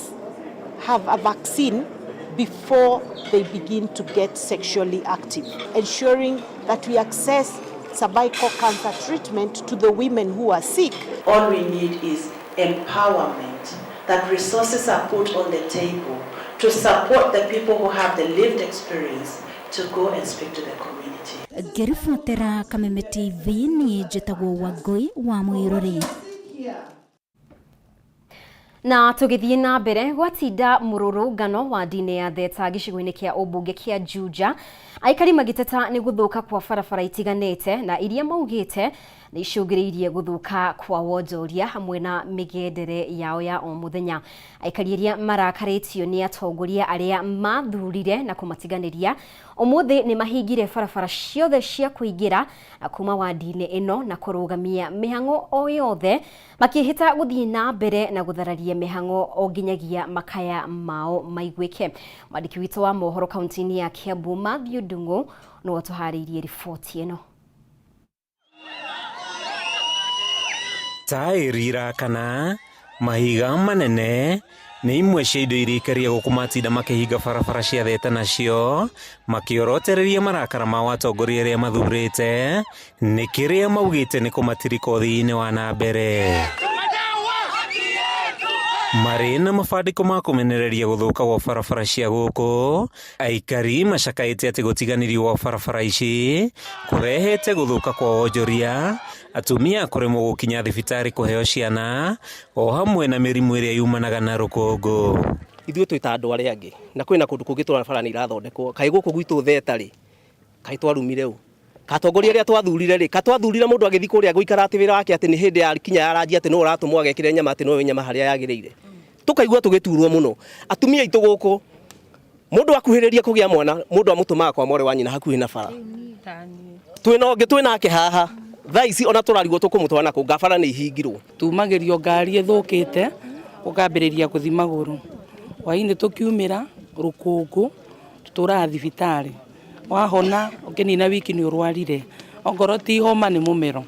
have a vaccine before they begin to get sexually active. Ensuring that we access cervical cancer treatment to the women who are sick. All we need is empowerment, that resources are put on the table to support the people who have the lived experience to go and speak to the community. Ngĩribotera Kameme TV niĩ njĩtagwo Wangũi wa Mũirũrĩ. Na tũgĩthiĩ na mbere gwatinda mũrũrũngano wa ndini ya theta gĩcigo-inĩ kĩa ũmbunge kĩa Juja, aikari magĩteta nĩ gũthũka kwa barabara itiganĩte na iria maugĩte nĩ icũngĩrĩirie gũthũka kwa wonjoria hamwe na mĩgendere yao ya o mũthenya. Aikari arĩa marakarĩtio nĩ atongoria arĩa mathurire na kũmatiganĩria ũmũthĩ nĩ mahingire barabara ciothe cia kũingĩra na kuma wadi-inĩ ĩno na kũrũgamia mĩhang'o o yothe, makĩhĩta gũthiĩ na mbere na gũthararia mĩhang'o o nginyagia makaya mao maiguĩke. Mwandĩki witũ wa Mohoro kaunti-inĩ ya Kiambu Matthew Ndung'u nĩwe tũharĩirie riboti ĩno. Taĩri irakana, mahiga manene nĩ imwe cia indo iria ikaria gũkũmatinda makĩhinga barabara cia theta nacio, makĩorotereria marakara ma atongoria arĩa mathurĩte, nĩ kĩrĩa maugĩte nĩ kũmatirika ũthii-inĩ wa na mbere. Marĩ na mabandĩko ma kũmenereria gũthũka gwa barabara cia gũkũ, aikari macakaĩte atĩ gũtiganĩrio gwa barabara ici kũrehete gũthũka kwa wonjoria, atumia kũremwo gũkinya thibitarĩ kũheo ciana, o hamwe na mĩrimũ ĩrĩa yumanaga na rũkũngũ. Ithuĩ twĩ ta andũ arĩa angĩ, na kwĩna kũndũ kũngĩ tũrona bara nĩ irathondekwo, kaĩ gũkũ gwitũ theta rĩ, kaĩ twarumire ũũ? Katongoria arĩa twathurire rĩ, katwathurire mũndũ agĩthiĩ kũrĩa gũikara atĩ wĩra wake atĩ nĩ hĩndĩ ya kinya yaranjia atĩ no ũratũmwo agekĩre nyama atĩ no nyama harĩa yagĩrĩire. Tukaigua tũgĩturwo mũno. Atumia aitũ gũkũ, mũndũ akuhĩrĩria kũgĩa mwana, mũndũ amũtũmaga kwa more wa nyina hakuhĩ na bara. Twĩna ũngĩ twĩnake haha, thaa ici ona tũrarigwo tũkũmũtwara nakũ, ngabara nĩ ihingirwo. Tumagĩrio ngari ĩthũkĩte, ũkambĩrĩria gũthi magũrũ. Hwaĩ-inĩ tũkiumĩra rũkũngũ, tũtũraga thibitarĩ. Wahona ũkĩnina wiki nĩ ũrwarire, ongorwo ti homa nĩ mũmero.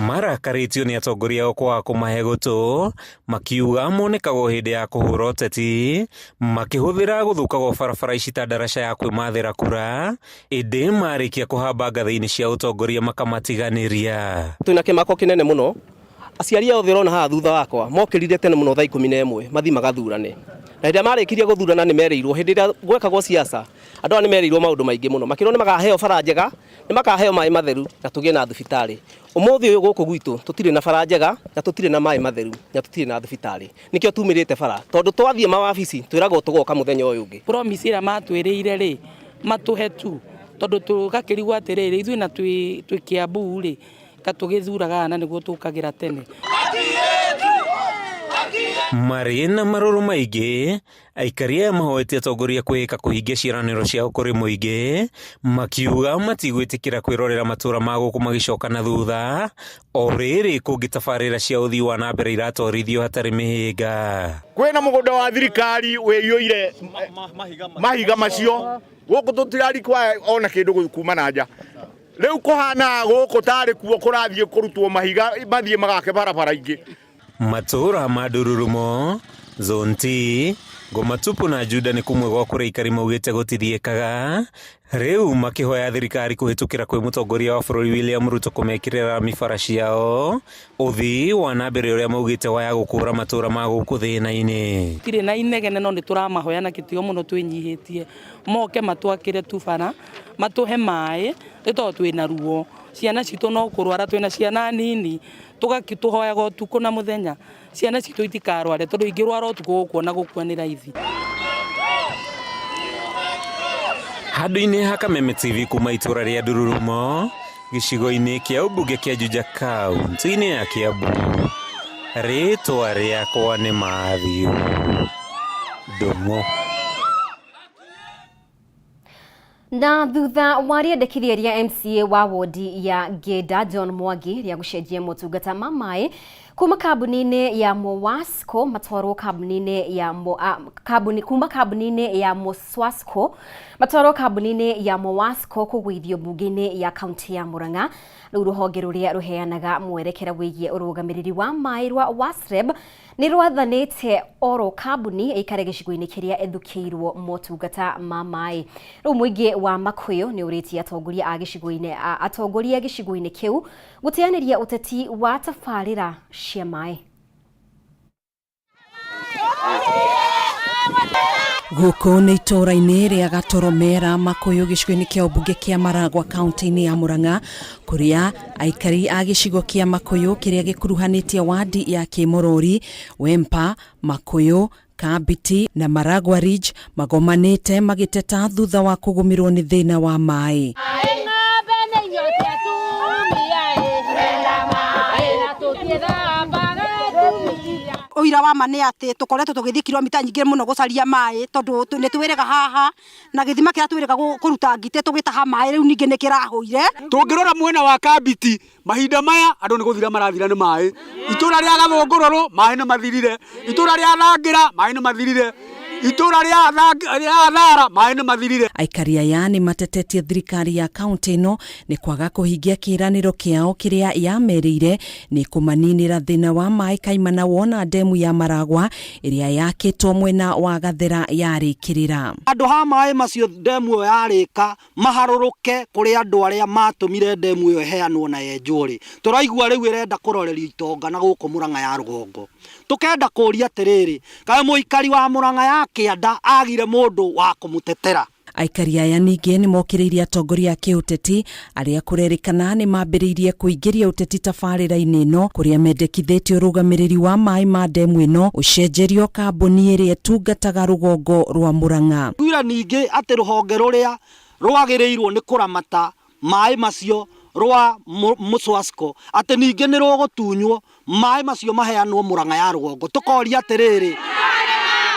Marakarĩtio nĩ atongoria ao kwaga kũmahe gũtũ, makiuga monekagwo hĩndĩ ya kũhũra ũteti, makĩhũthĩra gũthũka gwa barabara ici ta ndaraca ya kwĩmathĩra kura, ĩndĩ marĩkia kũhamba ngathĩ-inĩ cia ũtongoria makamatiganĩria. Twĩna kĩmako kĩnene mũno, aciari othe ũrona haha thutha wakwa mokĩrire tene mũno thaa 11 mathi magathurane. Na hĩndĩ marĩkirie gũthurana nĩ merĩirwo hĩndĩ ĩrĩa gwekagwo siasa, andũ aya nĩ merĩirwo maũndũ maingĩ mũno, makĩrwo nĩ makaheo bara njega, nĩ makaheo maĩ matheru na tũgĩe na thibitarĩ. Ũmũthĩ ũyũ gũkũ gwitũ tũtirĩ na bara njega na tũtirĩ na maĩ matheru na tũtirĩ na thibitarĩ. Nĩkĩo tumĩrĩte bara, tondũ twathiĩ mawabici twĩragwo tũgoka mũthenya ũyũ ũngĩ. Promise ĩrĩa matwĩrĩire rĩ, matũhe tu, tondũ tũgakĩrigwo atĩrĩrĩ, ithuĩ na twĩ Kiambu rĩ, katũgĩthuraga na nĩguo tũkagĩra tene. Marĩ na marũrũ maingĩ, aikari aya mahoete atongoria kwĩhĩka kũhingia ciĩranĩro ciao kũrĩ mũingĩ, makiuga matigwĩtĩkĩra kwĩrorera matũra ma gũkũ magĩcoka na thutha, o rĩrĩ kũngĩ tabarĩra cia ũthii wa na mbere iratwarithio hatarĩ mĩhĩnga. Kwĩna mũgũnda wa thirikari wĩiyũire mahiga macio, gũkũ tũtirarikwa ona kĩndũ kuma na nja. Rĩu kũhana gũkũ tarĩ kuo kũrathiĩ kũrutwo mahiga mathiĩ magake barabara ingĩ. Matũra ma Ndururumo, Zonti, Ngomatupu na Juda nĩ kumwe gwa kũrĩa aikari maugĩte gũtithiĩkaga, rĩu makĩhoya thirikari kũhĩtũkĩra kwĩ mũtongoria wa bũrũri William Ruto kũmekĩrĩra mĩbara ciao, ũthii wa na mbere ũrĩa maugĩte waya gũkũra matũra ma gũkũ thĩna-inĩ. Tirĩ na inegene no nĩ tũramahoya na gĩtĩo mũno twĩnyihĩtie, moke matwakĩre tu bara, matũhe maĩ, nĩ tondũ twĩna ruo. Ciana citũ no kũrwara, twĩna ciana nini, tũgakĩtũhoyaga ũtukũ na mũthenya, ciana citũ itikarware tondũ ingĩrwara ũtukũ gũkuona gũkua nĩ raithi. Handũ-inĩ ha Kameme TV kuma itũra rĩa Ndururumo, gĩcigo-inĩ kĩa ũmbunge kĩa Juja kaunti-inĩ ya Kiambu, rĩtwa rĩakwa nĩ Matthew Ndung'u. Na thutha wa rĩendekithia rĩa MCA wa wodi ya Geda John Mwangi rĩa gũcenjia motungata ma maĩ kuma kambuni-inĩ ya Mowasco matwarwo kambuni-inĩ ya kuma kambuni-inĩ ya Moswasco matwarwo kambuni-inĩ ya Mowasco kũgũithio mbunge-inĩ ya kaunti ya Murang'a. Rĩu rũhonge rũrĩa rũheanaga mwerekera wĩgiĩ ũrũgamĩrĩri wa maĩ rwa WASREB nĩ rwathanĩte oro kambuni ĩikare gĩcigo-inĩ kĩrĩa ethukĩirwo motungata ma maĩ. Rĩu mũingĩ wa Makuyu nĩ ũrĩtie atongoria gĩcigo-inĩ kĩu gũteanĩria ũteti wa tabarĩra cia maĩ. Gũkũ nĩ itũra-inĩ rĩa Gatoromera Makuyu gĩcigo-inĩ kĩa ũmbunge kĩa Maragwa kaunti-inĩ ya Murang'a, kũrĩa aikari a gĩcigo kĩa Makuyu kĩrĩa gĩkuruhanĩtie wadi ya Kĩmorori, Wempa, Makuyu, Kabiti na Maragwa Ridge magomanĩte magĩteta thutha wa kũgũmĩrwo nĩ thĩna wa maĩ. Oira wa mane ate tukoretwo tugithi kilomita nyingĩ muno gucaria mai tondu nĩ twĩrĩga haha na gĩthima kĩra twĩrĩga kũruta ngite tũgĩtaha mai rĩu ningĩ nĩ kĩrahũire. Tũngĩrora mwena wa Kabiti mahinda maya andũ nĩ gũthira marathira nĩ mai. Itũra rĩa Gathũngũrũrũ mai nĩ mathirire. Itũra rĩa Thangĩra mai nĩ mathirire. Itũra rĩa Athara mai nĩ mathirire. Aikari aya nĩ matetetie thirikari ya kaunti ĩno nĩ kwaga kũhingia kĩĩranĩro kĩao kĩrĩa yamerĩire nĩ kũmaninĩra thĩna wa mai kaimana wona ndemu ya Maragwa ĩrĩa yakĩtwo mwena wa Gathera yarĩkĩrĩra. Andũ ha mai macio ndemu ĩyo yarĩka maharũrũke kũrĩ andũ arĩa matũmire ndemu ĩyo ĩheanwo na yenjwo-rĩ. Tũraigua rĩu ĩrenda kũrorerio itonga na gũkũ Murang'a ya rũgongo. Tukenda kũria atĩrĩrĩ, kaĩ mũikari wa Murang'a ya kĩanda agire mũndũ wa kũmũtetera? Aikari aya ningĩ nĩ mokĩrĩirie atongoria a kĩũteti arĩa kũrerĩkana nĩ mambĩrĩirie kũingĩria ũteti tabarĩra-inĩ ĩno kũrĩa mendekithĩtio rũgamĩrĩri wa mai ma ndemu ĩno ũcenjerio kambuni ĩrĩa ĩtungataga rũgongo rwa Murang'a. Twira ningĩ atĩ rũhonge rũrĩa rwagĩrĩirwo nĩ kũramata mai macio rwa Muswasco atĩ ningĩ nĩ rũgũtunywo mai macio maheanwo Murang'a ya rũgongo. Tukoria atĩrĩrĩ,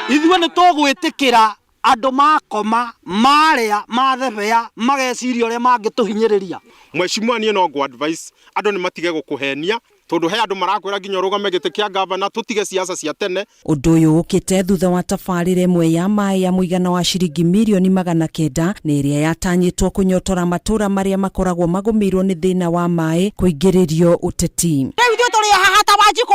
ithuĩ nĩ tũgwĩtĩkĩra andũ makoma marĩa mathebea mageciria ũrĩa mangĩtũhinyĩrĩria. Mheshimiwa niĩ no ngũ advice andũ nĩ matige gũkũhenia tondu he andũ marakwĩra nginya ũrũgame gĩtĩ kĩa gavana tutige siasa cia tene. Ũndũ ũyũ ũkĩte thutha wa tabarĩra ĩmwe ya mai ya mũigana wa ciringi mirioni 900 na ĩrĩa yatanyĩtwo kũnyotora matũra marĩa makoragwo magũmĩirwo nĩ thĩna wa mai kũingĩrĩrio ũteti. Rĩu ithuĩ tũrĩ haha ta Wanjikũ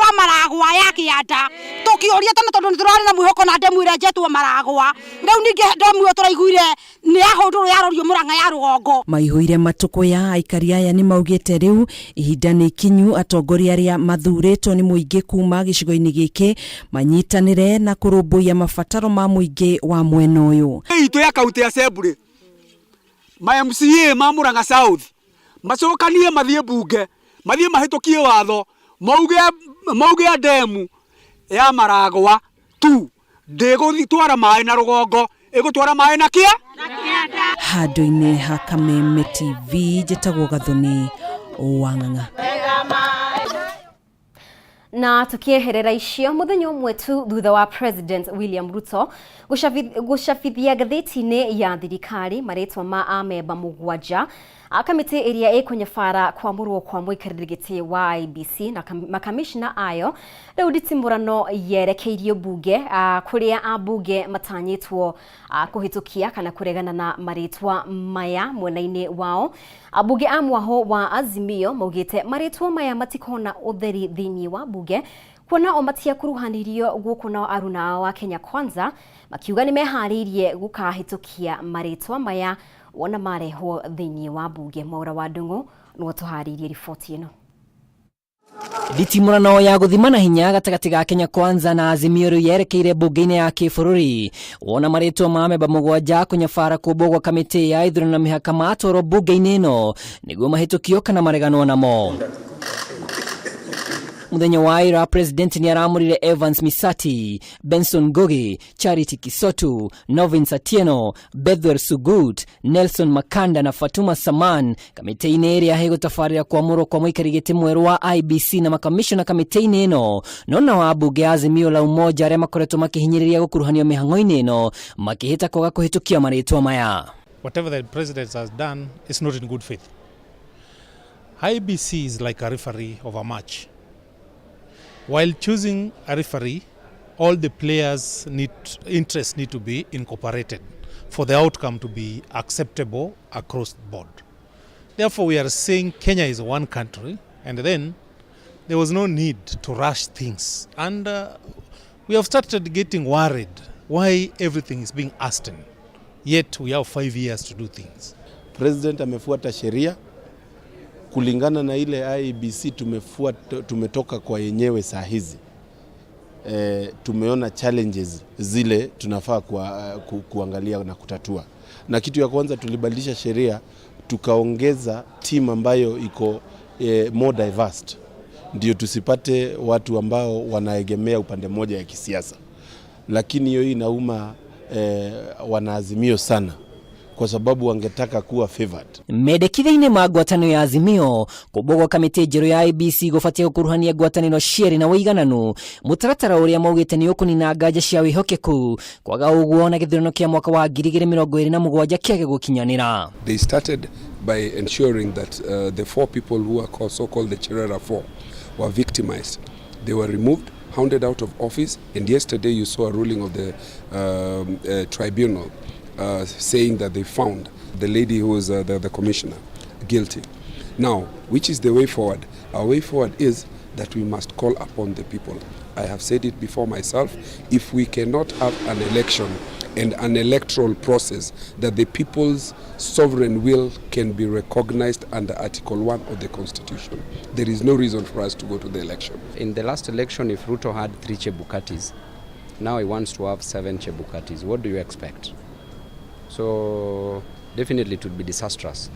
wa Maragwa ya kĩanda tũkĩũria tene tondũ nĩ tũrarĩ na mwĩhoko na ndemu ĩrĩa njetwo Maragwa. Rĩu ningĩ ndemu ĩyo tũraiguire nĩ yahũndũrwo yarorio Murang'a ya rũgongo. Maihũire matukũ ya aikari aya nĩ maugĩte rĩu ihinda nĩ ikinyu atongoria arĩa mathurĩtwo nĩ mũingĩ kuma gĩcigo-inĩ gĩkĩ manyitanĩre na kũrũmbũiya mabataro ma mũingĩ wa mwena ũyũ. Itũ ya kaunti ya Assembly ma MCA ma Murang'a South macokanie mathiĩ bunge mathiĩ mahĩtũkie watho mauge ndemu ya Maragwa tu ndĩgũtwara mai na rũgongo ĩgũtwara mai na kĩa handũ-inĩ ha Kameme TV njĩtagwo Gathoni Wang'ang'a. Na tukieherera icio muthenya umwe tu thutha wa President William Ruto gucabithia ngathĩti-inĩ ya thirikari marĩtwa ma amemba mũgwanja kamĩtĩ ĩrĩa ĩkũnyabara kwamũrwo kwa mũikarĩri gĩtĩ wa IEBC na makamishna ayo rĩu nditimũrano yerekeirio bunge kũrĩa ambunge matanyĩtwo kũhĩtũkia kana kũregana na marĩtwa maya mwena-inĩ wao. Ambunge a mwaho wa Azimio maugĩte marĩtwa maya matikona ũtheri thĩinĩ wa bunge kuona o matiakuruhanirio gũkũ na aruna wa Kenya Kwanza makiuga nĩ meharĩirie gũkahĩtũkia marĩtwa maya wona marehwo thĩinĩ wa bunge. Mwaura wa Ndung'u nĩwe tũharĩirie riboti ĩno. Thitimũrano ya gũthimana hinya gatagatĩ ga Kenya Kwanza na Azimio rĩu yerekeire mbunge-inĩ ya kĩbũrũri wona marĩtwa ma amemba mũgwanja kũnyabara kũmbwo gwa kamĩtĩ ya ithurano na mĩhaka matwarwo mbunge-inĩ ĩno nĩguo mahĩtũkio kana mareganwo namo. Muthenya wa ira president ni aramurire Evans Misati, Benson Gogi, Charity Kisotu, Novin Satieno, Bethwel Sugut, Nelson Makanda na Fatuma Saman kamĩtĩ-inĩ ĩrĩa hegũtabarĩra kwamũrwo kwa mũikari gĩtĩ mwerũ wa IEBC na makamishona kamĩtĩ-inĩ ĩno nona wa bunge Azimio la Umoja arĩa makoretwo makĩhinyĩrĩria gũkuruhanio mĩhang'o-inĩ ĩno makĩhĩta kwaga kũhĩtũkia marĩtwa maya. Whatever the president has done is not in good faith. IEBC is like a referee of a match. While choosing a referee, all the players' interests need to be incorporated for the outcome to be acceptable across the board. Therefore, we are saying Kenya is one country, and then there was no need to rush things. And we have started getting worried why everything is being hastened. Yet we have 5 years to do things. President amefuata sheria. Kulingana na ile IEBC tumetoka kwa yenyewe saa hizi. Tumeona challenges zile tunafaa kuangalia na kutatua. Na kitu ya kwanza tulibadilisha sheria tukaongeza team ambayo iko more diverse. Ndio tusipate watu ambao wanaegemea upande mmoja ya kisiasa. Lakini hiyo inauma wanaazimio sana kwa sababu wangetaka kuwa favored. Mendekithia-inĩ ma ngwatanĩro ya Azimio kũmbũgwo kamĩtĩ njerũ ya IEBC gũbatie gũkuruhania ngwatanĩro cierĩ na ũigananu, mũtaratara ũrĩa maugĩte nĩ ũkũnina nganja cia wĩhokeku, kwaga ũguo na gĩthurano kĩa mwaka wa 2027 kĩage gũkinyanĩra. They started by ensuring that the 4 people who are so-called the Cherera 4 were victimized. They were removed, hounded out of office, and yesterday you saw a ruling of the tribunal saying that they found the lady who was the commissioner guilty. Now, which is the way forward? Our way forward is that we must call upon the people. I have said it before myself, if we cannot have an election and an electoral process that the people's sovereign will can be recognized under Article 1 of the Constitution, there is no reason for us to go to the election. In the last election, if Ruto had 3 Chebukatis, now he wants to have 7 Chebukatis. What do you expect? So definitely it would be disastrous.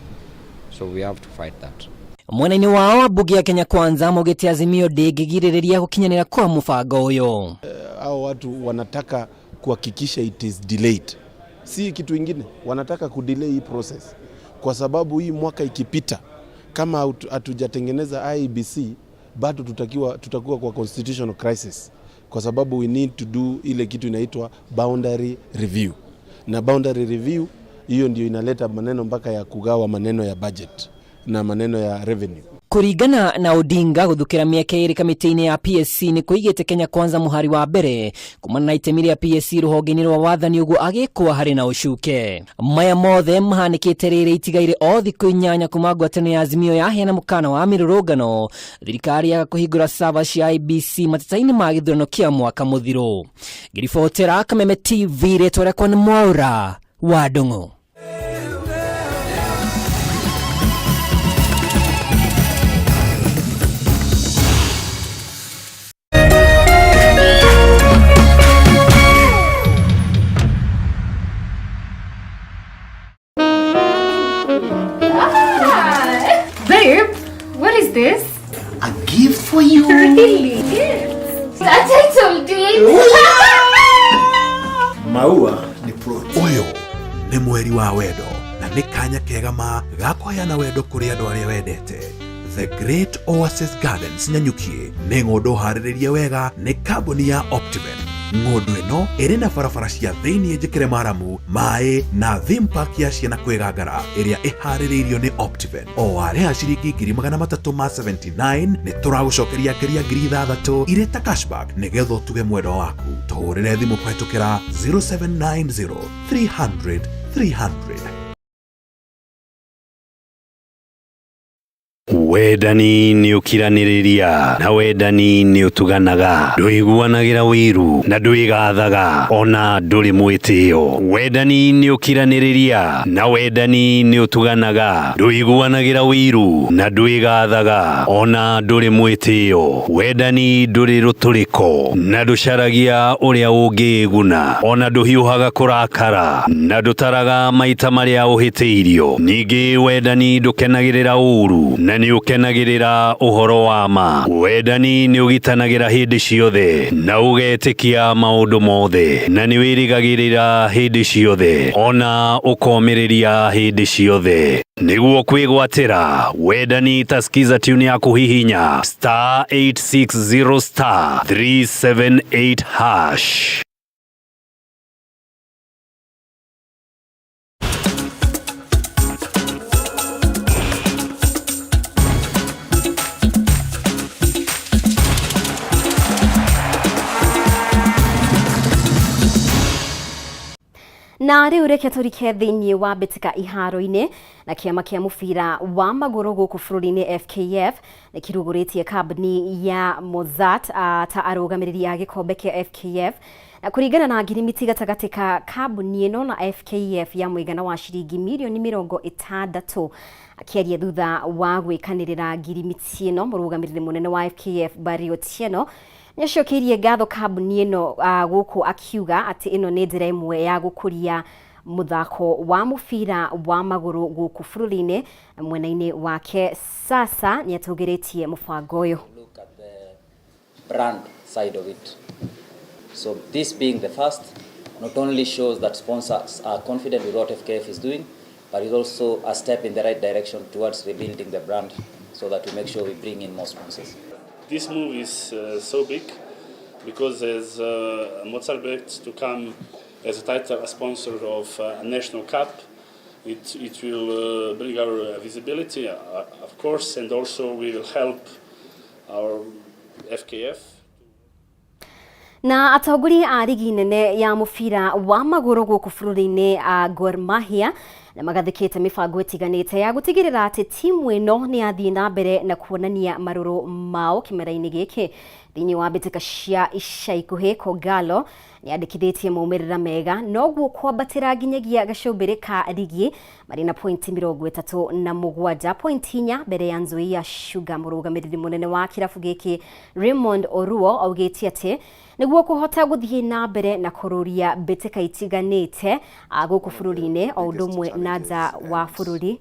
So we have to fight that. Mwena-inĩ wao ambunge ya Kenya Kwanza maugĩte Azimio ndĩngĩgirĩrĩria gũkinyanĩra kwa mũbango ũyũ. Hao watu wanataka kuhakikisha it is delayed. Si kitu ingine, wanataka kudelay hii process. Kwa sababu hii mwaka ikipita, kama hatujatengeneza IEBC, bado tutakuwa kwa constitutional crisis. Kwa sababu we need to do ile kitu inaitwa boundary review. Na boundary review, hiyo ndio inaleta maneno mpaka ya kugawa maneno ya budget na maneno ya revenue. Kuringana na Odinga guthukira miaka iri kamiti-inĩ ya PSC ni kuigite Kenya Kwanza muhari wa mbere kumana na itemi rĩa PSC ruhonge-inĩ rwa wathani uguo agĩkwo harĩ na ucuke. Maya mothe mahanĩkĩte rĩrĩ itigaire o thikũ 8 kuma ngwatanĩro ya Azimio yaheana mũkana wa mĩrũrũngano, thirikari yaga kũhingũra server cia IEBC mateta-inĩ ma gĩthurano kĩa mwaka mũthiru. Ngiribotera Kameme TV rĩtwa rĩakwa nĩ Mwaura wa Ndung'u. Babe, what is this? A gift for you. Really? Yes. I told you. Maua ni proti. Oyo ni mweri wa wendo na ni kanya kega ma gakoheana wendo kuri andu aria wendete. The Great Oasis Gardens Nyanyukie nĩ ng'ũndũ harĩrĩrie wega nĩ kambuni ya Optiven. Ng'ũndũ ĩno ĩrĩ na barabara cia thĩinĩ njĩkĩre maramu, maĩ na theme park ya ciana kwĩgangara ĩrĩa ĩharĩrĩirio nĩ Optiven. O warĩha ciringi 379 nĩ tũragũcokeria ngeria 6,000 irĩ ta cashback nĩgetha ũtuge mwendo waku. Tũhũrĩre thimũ kũhetũkĩra 0790 300 300. Wendani ni ukiraniriria na wendani ni utuganaga, nduiguanagira wiru na nduigathaga ona nduri mwitio. Wendani ni ukiraniriria na wendani ni utuganaga, nduiguanagira wiru na nduigathaga ona nduri mwitio. Wendani nduri ruturiko na nducaragia uria ungiguna, ona nduhiuhaga kurakara na ndutaraga maita maria uhitiirio. Ningi wendani ndukenagirira uru na ni ukenagirira uhoro wa ma. Wendani ni ugitanagira hindi ciothe na ugetikia maundu mothe na ni wirigagirira hindi ciothe ona ukomiriria hindi ciothe niguo kwigwatira. Wendani taskiza tune ya kuhihinya *860 *378#. Na rĩu reke tũrike thĩinĩ wa mbĩtĩka iharo-inĩ na kĩama kĩa mũbira wa magũrũ gũkũ bũrũri-inĩ FKF nĩ kĩrugũrĩtie kambuni ya Mozart ta arũgamĩrĩri a gĩkombe kĩa FKF, na kũringana na ngirimiti gatagatĩ ka kambuni ĩno na FKF ya mũigana wa ciringi mirioni 60. Akĩaria thutha wa gwĩkanĩrĩra ngirimiti ĩno, mũrũgamĩrĩri mũnene wa FKF Barry Otieno nĩacokeirie ngatho kambuni ĩno gũkũ akiuga atĩ ĩno nĩ njĩra ĩmwe ya gũkũria mũthako wa mũbira wa magũrũ gũkũ bũrũri-inĩ. Mwena-inĩ wake sasa nĩatũgĩrĩtie mũbango ũyũ. Look at the brand side of it. So this being the first, not only shows that sponsors are confident with what FKF is doing, but it's also a step in the right direction towards rebuilding the brand so that we make sure we bring in more sponsors. This move is so big because as Mozart to come as a title sponsor of a national cup, it will bring our visibility, of course, and also we will help our FKF. Na atongoria a rigi nene ya mubira wa maguru guku bururi-ini a Gor Mahia na magathikite mibango itiganite ya gutigirira ati timu ino ni athii na mbere na kuonania maruru mao kimera-ini giki thiini wa mbitika cia ica ikuhi Kogalo ni andikithitie maumirira mega noguo kwambatira nginyagia gacumbiri ka rigi mari na pointi 37 pointi 4 mbere ya Nzui ya Sugar. Murugamiriri munene wa kirabu giki Raymond Oruo augitie ati niguo kuhota guthii na mbere na kururia mbitika itiganite guku bururi-ini o ndumwe na nja wa bururi.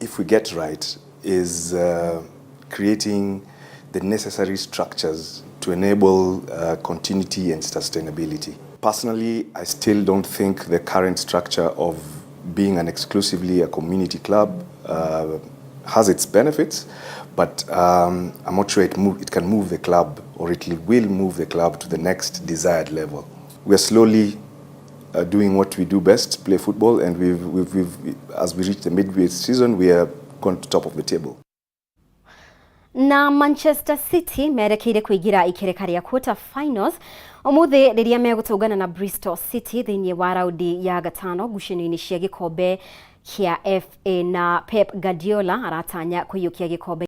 If we get right is creating the necessary structures to enable continuity and sustainability. Personally, I still don't think the current structure of being an exclusively a community club has its benefits, but I'm not sure it can move the club, or it will move the club to the next desired level. We are slowly doing what we do best, play football, and as we reach the midway season, we are gone to top of the table. Na Manchester City merekeire kuigira ikereka ria quarter finals umuthi riria megutungana na Bristol City thiini wa raundi ya gatano ngucanio-ini cia gikombe kia FA, na Pep Guardiola aratanya kuiyukia gikombe